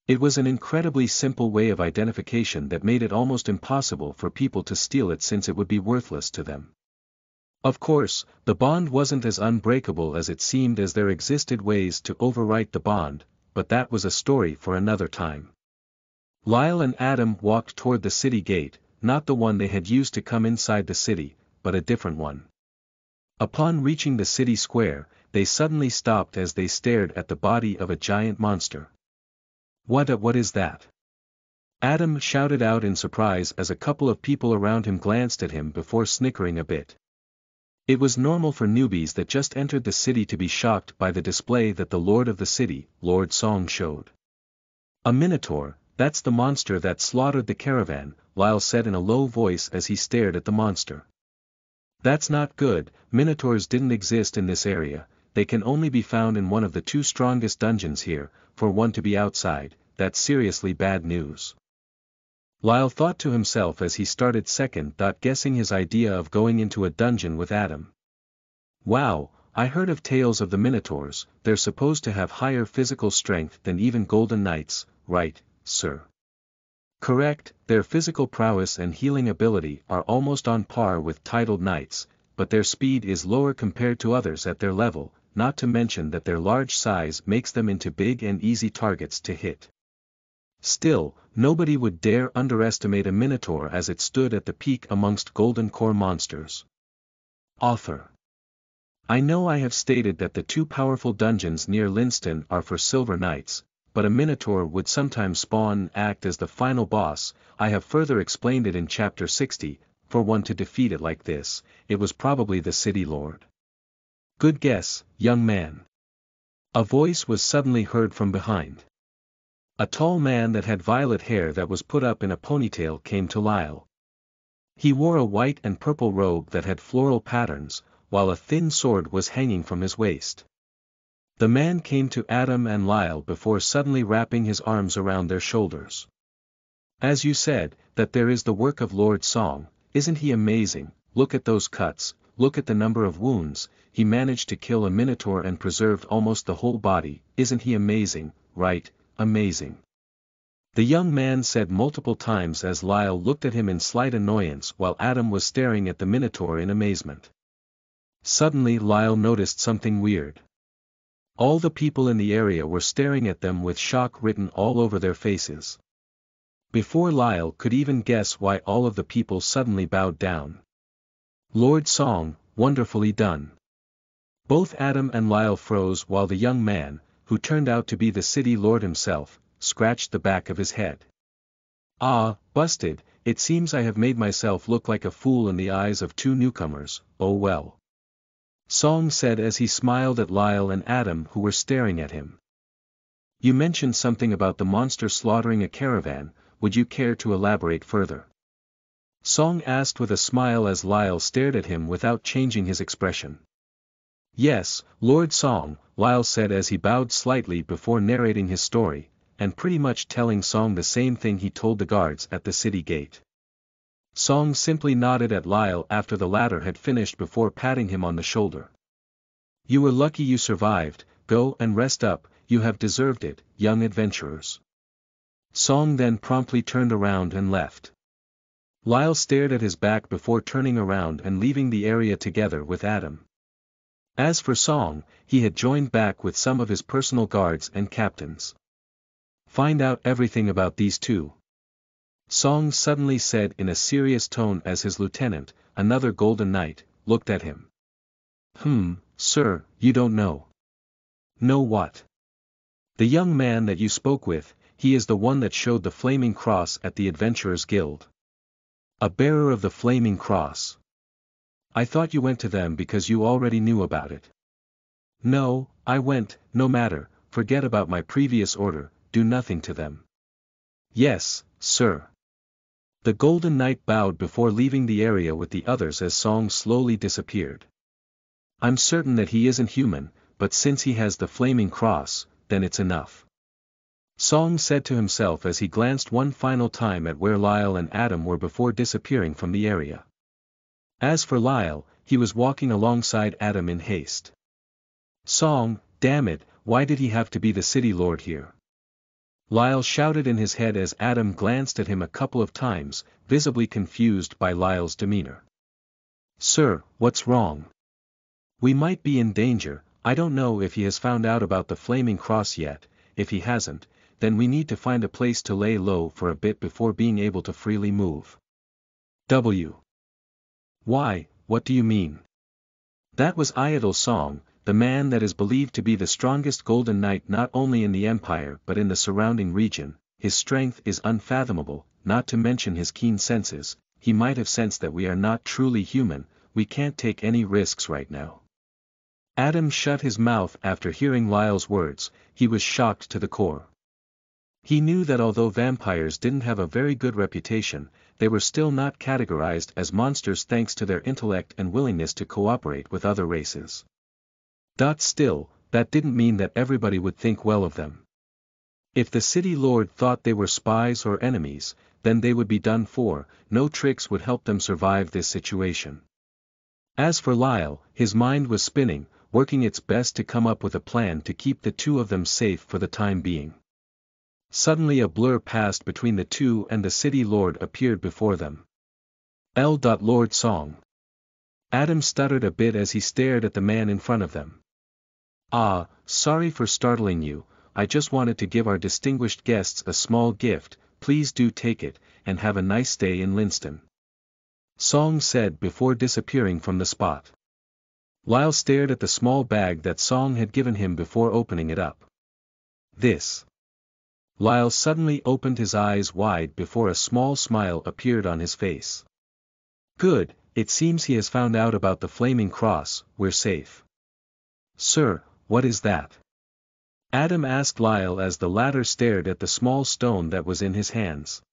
It was an incredibly simple way of identification that made it almost impossible for people to steal it since it would be worthless to them. Of course, the bond wasn't as unbreakable as it seemed as there existed ways to overwrite the bond, but that was a story for another time. Lyle and Adam walked toward the city gate, not the one they had used to come inside the city, but a different one. Upon reaching the city square, they suddenly stopped as they stared at the body of a giant monster. What is that? Adam shouted out in surprise as a couple of people around him glanced at him before snickering a bit. It was normal for newbies that just entered the city to be shocked by the display that the lord of the city, Lord Song, showed. A minotaur, that's the monster that slaughtered the caravan, Lyle said in a low voice as he stared at the monster. That's not good, minotaurs didn't exist in this area, they can only be found in one of the 2 strongest dungeons here, for one to be outside, that's seriously bad news. Lyle thought to himself as he started second-guessing his idea of going into a dungeon with Adam. Wow, I heard of tales of the minotaurs, they're supposed to have higher physical strength than even golden knights, right, sir? Correct, their physical prowess and healing ability are almost on par with titled knights, but their speed is lower compared to others at their level, not to mention that their large size makes them into big and easy targets to hit. Still, nobody would dare underestimate a minotaur as it stood at the peak amongst golden core monsters. Author. I know I have stated that the 2 powerful dungeons near Linston are for silver knights, but a minotaur would sometimes spawn and act as the final boss. I have further explained it in chapter 60, for one to defeat it like this, it was probably the city lord. Good guess, young man. A voice was suddenly heard from behind. A tall man that had violet hair that was put up in a ponytail came to Lyle. He wore a white and purple robe that had floral patterns, while a thin sword was hanging from his waist. The man came to Adam and Lyle before suddenly wrapping his arms around their shoulders. As you said, that there is the work of Lord Song, isn't he amazing? Look at those cuts, look at the number of wounds, he managed to kill a minotaur and preserved almost the whole body, isn't he amazing, right? Amazing. The young man said multiple times as Lyle looked at him in slight annoyance while Adam was staring at the minotaur in amazement. Suddenly Lyle noticed something weird. All the people in the area were staring at them with shock written all over their faces. Before Lyle could even guess why all of the people suddenly bowed down. Lord Song, wonderfully done. Both Adam and Lyle froze while the young man, who turned out to be the city lord himself, scratched the back of his head. Ah, busted, it seems I have made myself look like a fool in the eyes of 2 newcomers, oh well. Song said as he smiled at Lyle and Adam who were staring at him. You mentioned something about the monster slaughtering a caravan, would you care to elaborate further? Song asked with a smile as Lyle stared at him without changing his expression. Yes, Lord Song, Lyle said as he bowed slightly before narrating his story, and pretty much telling Song the same thing he told the guards at the city gate. Song simply nodded at Lyle after the latter had finished before patting him on the shoulder. You were lucky you survived, go and rest up, you have deserved it, young adventurers. Song then promptly turned around and left. Lyle stared at his back before turning around and leaving the area together with Adam. As for Song, he had joined back with some of his personal guards and captains. Find out everything about these 2. Song suddenly said in a serious tone as his lieutenant, another golden knight, looked at him. Sir, you don't know. Know what? The young man that you spoke with, he is the one that showed the flaming cross at the Adventurers Guild. A bearer of the flaming cross. I thought you went to them because you already knew about it. No, I went, no matter, forget about my previous order, do nothing to them. Yes, sir. The Golden Knight bowed before leaving the area with the others as Song slowly disappeared. I'm certain that he isn't human, but since he has the flaming cross, then it's enough. Song said to himself as he glanced one final time at where Lyle and Adam were before disappearing from the area. As for Lyle, he was walking alongside Adam in haste. Song, damn it, why did he have to be the city lord here? Lyle shouted in his head as Adam glanced at him a couple of times, visibly confused by Lyle's demeanor. Sir, what's wrong? We might be in danger. I don't know if he has found out about the flaming cross yet. If he hasn't, then we need to find a place to lay low for a bit before being able to freely move. Why, what do you mean? That was Iadol's Song, the man that is believed to be the strongest Golden Knight not only in the Empire but in the surrounding region. His strength is unfathomable, not to mention his keen senses. He might have sensed that we are not truly human. We can't take any risks right now. Adam shut his mouth after hearing Lyle's words. He was shocked to the core. He knew that although vampires didn't have a very good reputation, they were still not categorized as monsters thanks to their intellect and willingness to cooperate with other races. Still, that didn't mean that everybody would think well of them. If the city lord thought they were spies or enemies, then they would be done for. No tricks would help them survive this situation. As for Lyle, his mind was spinning, working its best to come up with a plan to keep the two of them safe for the time being. Suddenly a blur passed between the two and the city lord appeared before them. Lord Song. Adam stuttered a bit as he stared at the man in front of them. Ah, sorry for startling you, I just wanted to give our distinguished guests a small gift, please do take it, and have a nice stay in Linston. Song said before disappearing from the spot. Lyle stared at the small bag that Song had given him before opening it up. This. Lyle suddenly opened his eyes wide before a small smile appeared on his face. Good, it seems he has found out about the flaming cross, we're safe. Sir, what is that? Adam asked Lyle as the latter stared at the small stone that was in his hands.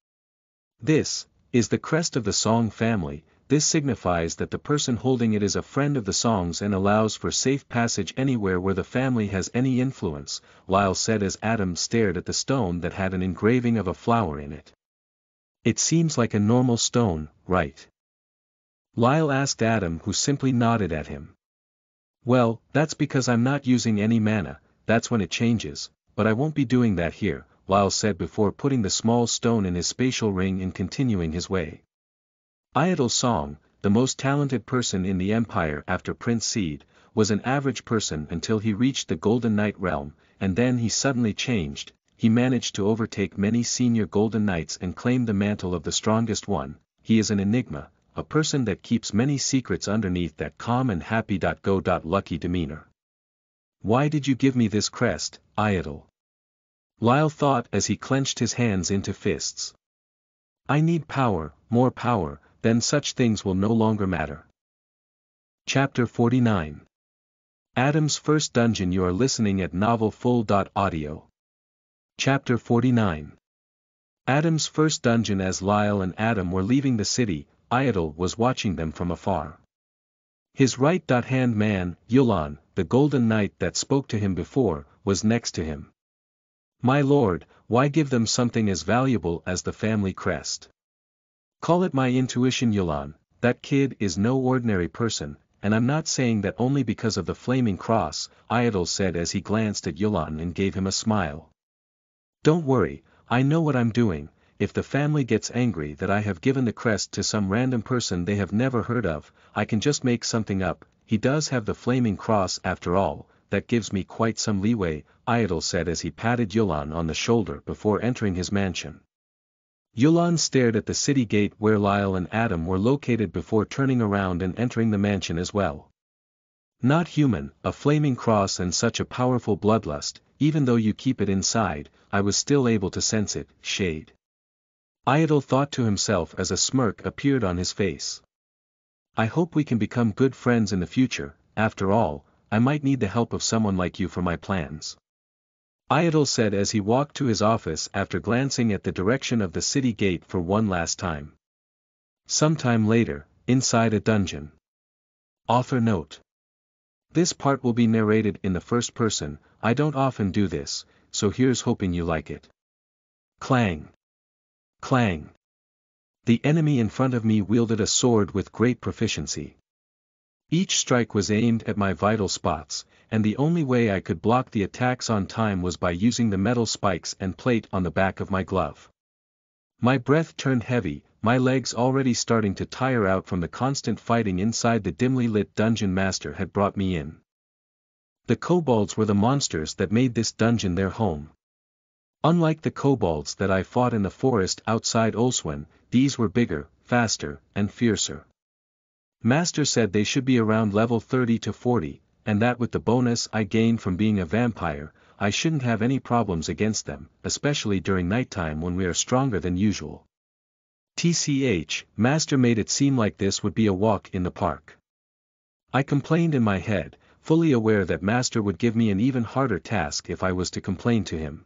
This is the crest of the Song family. This signifies that the person holding it is a friend of the Songs and allows for safe passage anywhere where the family has any influence, Lyle said as Adam stared at the stone that had an engraving of a flower in it. It seems like a normal stone, right? Lyle asked Adam, who simply nodded at him. Well, that's because I'm not using any mana, that's when it changes, but I won't be doing that here, Lyle said before putting the small stone in his spatial ring and continuing his way. Iadol's Song, the most talented person in the Empire after Prince Seed, was an average person until he reached the Golden Knight realm, and then he suddenly changed. He managed to overtake many senior Golden Knights and claim the mantle of the strongest one. He is an enigma, a person that keeps many secrets underneath that calm and happy go lucky demeanor. Why did you give me this crest, Iadol? Lyle thought as he clenched his hands into fists. I need power, more power, then such things will no longer matter. Chapter 49. Adam's First Dungeon. You are listening at novelfull.audio. Chapter 49. Adam's First Dungeon. As Lyle and Adam were leaving the city, Iadol was watching them from afar. His right-hand man, Yulan, the Golden Knight that spoke to him before, was next to him. My lord, why give them something as valuable as the family crest? Call it my intuition, Yulan, that kid is no ordinary person, and I'm not saying that only because of the flaming cross, Iadol said as he glanced at Yulan and gave him a smile. Don't worry, I know what I'm doing. If the family gets angry that I have given the crest to some random person they have never heard of, I can just make something up. He does have the flaming cross after all, that gives me quite some leeway, Iadol said as he patted Yulan on the shoulder before entering his mansion. Yulan stared at the city gate where Lyle and Adam were located before turning around and entering the mansion as well. Not human, a flaming cross and such a powerful bloodlust, even though you keep it inside, I was still able to sense it, shade. Idle thought to himself as a smirk appeared on his face. I hope we can become good friends in the future, after all, I might need the help of someone like you for my plans. Idle said as he walked to his office after glancing at the direction of the city gate for one last time. Sometime later, inside a dungeon. Author note. This part will be narrated in the first person, I don't often do this, so here's hoping you like it. Clang. Clang. The enemy in front of me wielded a sword with great proficiency. Each strike was aimed at my vital spots, and the only way I could block the attacks on time was by using the metal spikes and plate on the back of my glove. My breath turned heavy, my legs already starting to tire out from the constant fighting inside the dimly lit dungeon master had brought me in. The kobolds were the monsters that made this dungeon their home. Unlike the kobolds that I fought in the forest outside Olswen, these were bigger, faster, and fiercer. Master said they should be around level 30 to 40, and that with the bonus I gained from being a vampire, I shouldn't have any problems against them, especially during nighttime when we are stronger than usual. TCH, Master made it seem like this would be a walk in the park. I complained in my head, fully aware that Master would give me an even harder task if I was to complain to him.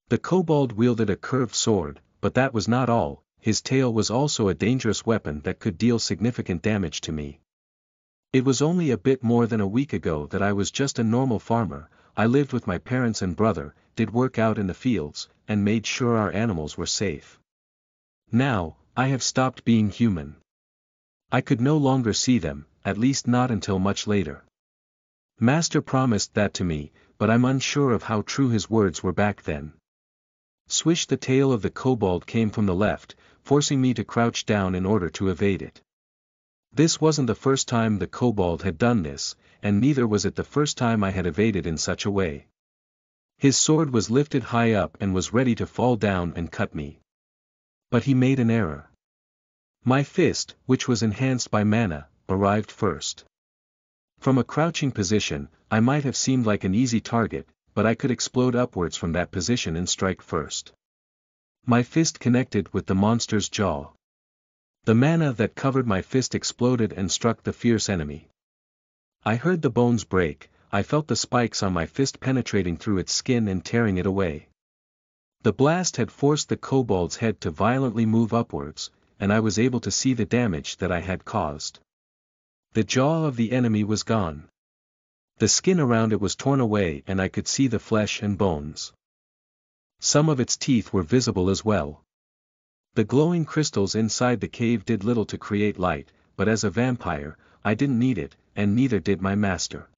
The kobold wielded a curved sword, but that was not all, his tail was also a dangerous weapon that could deal significant damage to me. It was only a bit more than a week ago that I was just a normal farmer, I lived with my parents and brother, did work out in the fields, and made sure our animals were safe. Now, I have stopped being human. I could no longer see them, at least not until much later. Master promised that to me, but I'm unsure of how true his words were back then. Swish, the tail of the kobold came from the left, forcing me to crouch down in order to evade it. This wasn't the first time the kobold had done this, and neither was it the first time I had evaded in such a way. His sword was lifted high up and was ready to fall down and cut me. But he made an error. My fist, which was enhanced by mana, arrived first. From a crouching position, I might have seemed like an easy target, but I could explode upwards from that position and strike first. My fist connected with the monster's jaw. The mana that covered my fist exploded and struck the fierce enemy. I heard the bones break, I felt the spikes on my fist penetrating through its skin and tearing it away. The blast had forced the kobold's head to violently move upwards, and I was able to see the damage that I had caused. The jaw of the enemy was gone. The skin around it was torn away and I could see the flesh and bones. Some of its teeth were visible as well. The glowing crystals inside the cave did little to create light, but as a vampire, I didn't need it, and neither did my master.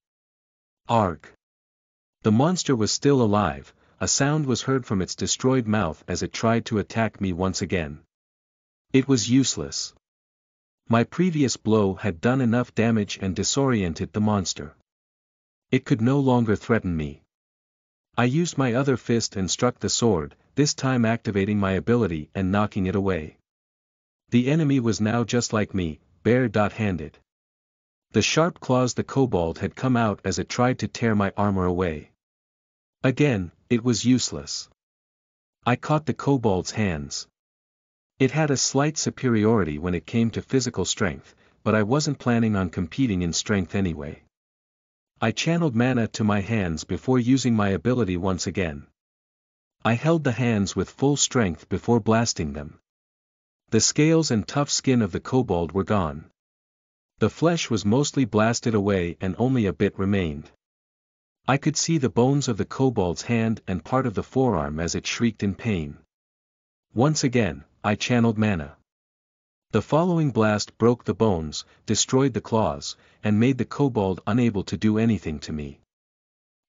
Arg! The monster was still alive, a sound was heard from its destroyed mouth as it tried to attack me once again. It was useless. My previous blow had done enough damage and disoriented the monster. It could no longer threaten me. I used my other fist and struck the sword, this time activating my ability and knocking it away. The enemy was now just like me, bare-handed. The sharp claws the kobold had come out as it tried to tear my armor away. Again, it was useless. I caught the kobold's hands. It had a slight superiority when it came to physical strength, but I wasn't planning on competing in strength anyway. I channeled mana to my hands before using my ability once again. I held the hands with full strength before blasting them. The scales and tough skin of the kobold were gone. The flesh was mostly blasted away and only a bit remained. I could see the bones of the kobold's hand and part of the forearm as it shrieked in pain. Once again, I channeled mana. The following blast broke the bones, destroyed the claws, and made the kobold unable to do anything to me.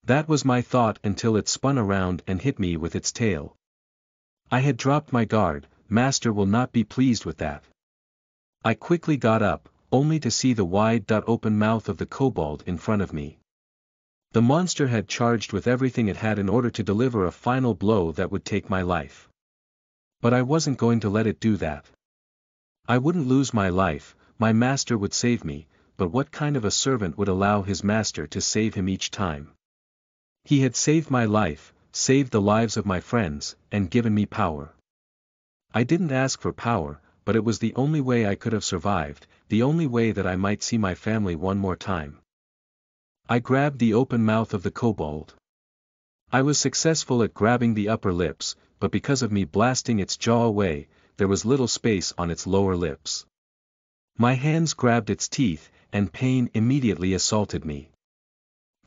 That was my thought until it spun around and hit me with its tail. I had dropped my guard, Master will not be pleased with that. I quickly got up, only to see the wide-open mouth of the kobold in front of me. The monster had charged with everything it had in order to deliver a final blow that would take my life. But I wasn't going to let it do that. I wouldn't lose my life, my master would save me, but what kind of a servant would allow his master to save him each time? He had saved my life, saved the lives of my friends, and given me power. I didn't ask for power, but it was the only way I could have survived, the only way that I might see my family one more time. I grabbed the open mouth of the kobold. I was successful at grabbing the upper lips, but because of me blasting its jaw away, there was little space on its lower lips. My hands grabbed its teeth, and pain immediately assaulted me.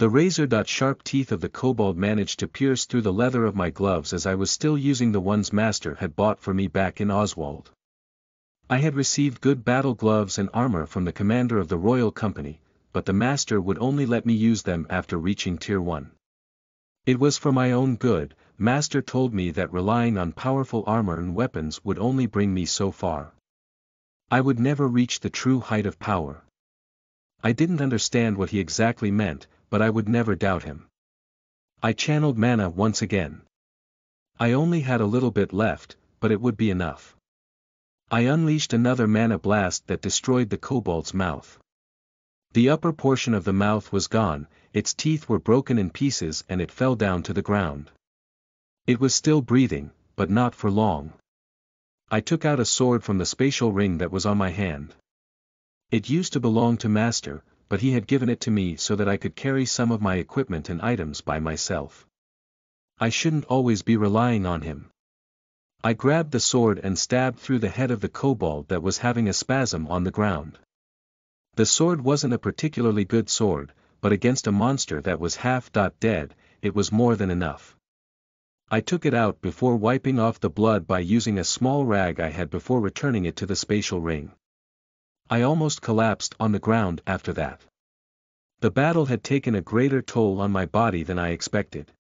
The razor-sharp teeth of the kobold managed to pierce through the leather of my gloves as I was still using the ones Master had bought for me back in Oswald. I had received good battle gloves and armor from the commander of the Royal Company, but the Master would only let me use them after reaching Tier 1. It was for my own good. Master told me that relying on powerful armor and weapons would only bring me so far. I would never reach the true height of power. I didn't understand what he exactly meant, but I would never doubt him. I channeled mana once again. I only had a little bit left, but it would be enough. I unleashed another mana blast that destroyed the kobold's mouth. The upper portion of the mouth was gone, its teeth were broken in pieces and it fell down to the ground. It was still breathing, but not for long. I took out a sword from the spatial ring that was on my hand. It used to belong to Master, but he had given it to me so that I could carry some of my equipment and items by myself. I shouldn't always be relying on him. I grabbed the sword and stabbed through the head of the kobold that was having a spasm on the ground. The sword wasn't a particularly good sword, but against a monster that was half-dead, it was more than enough. I took it out before wiping off the blood by using a small rag I had before returning it to the spatial ring. I almost collapsed on the ground after that. The battle had taken a greater toll on my body than I expected.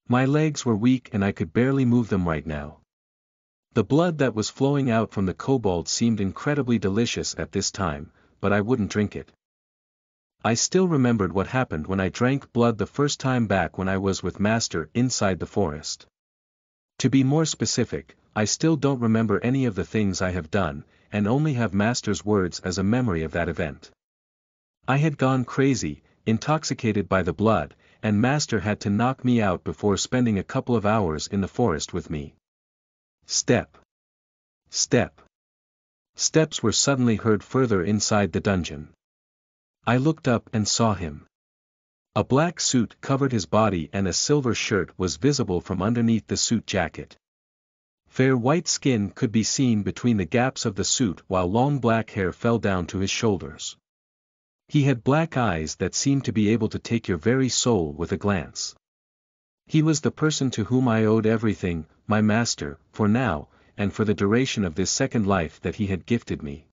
My legs were weak and I could barely move them right now. The blood that was flowing out from the kobold seemed incredibly delicious at this time, but I wouldn't drink it. I still remembered what happened when I drank blood the first time back when I was with Master inside the forest. To be more specific, I still don't remember any of the things I have done, and only have Master's words as a memory of that event. I had gone crazy, intoxicated by the blood, and Master had to knock me out before spending a couple of hours in the forest with me. Step. Step. Steps were suddenly heard further inside the dungeon. I looked up and saw him. A black suit covered his body and a silver shirt was visible from underneath the suit jacket. Fair white skin could be seen between the gaps of the suit while long black hair fell down to his shoulders. He had black eyes that seemed to be able to take your very soul with a glance. He was the person to whom I owed everything, my Master, for now, and for the duration of this second life that he had gifted me.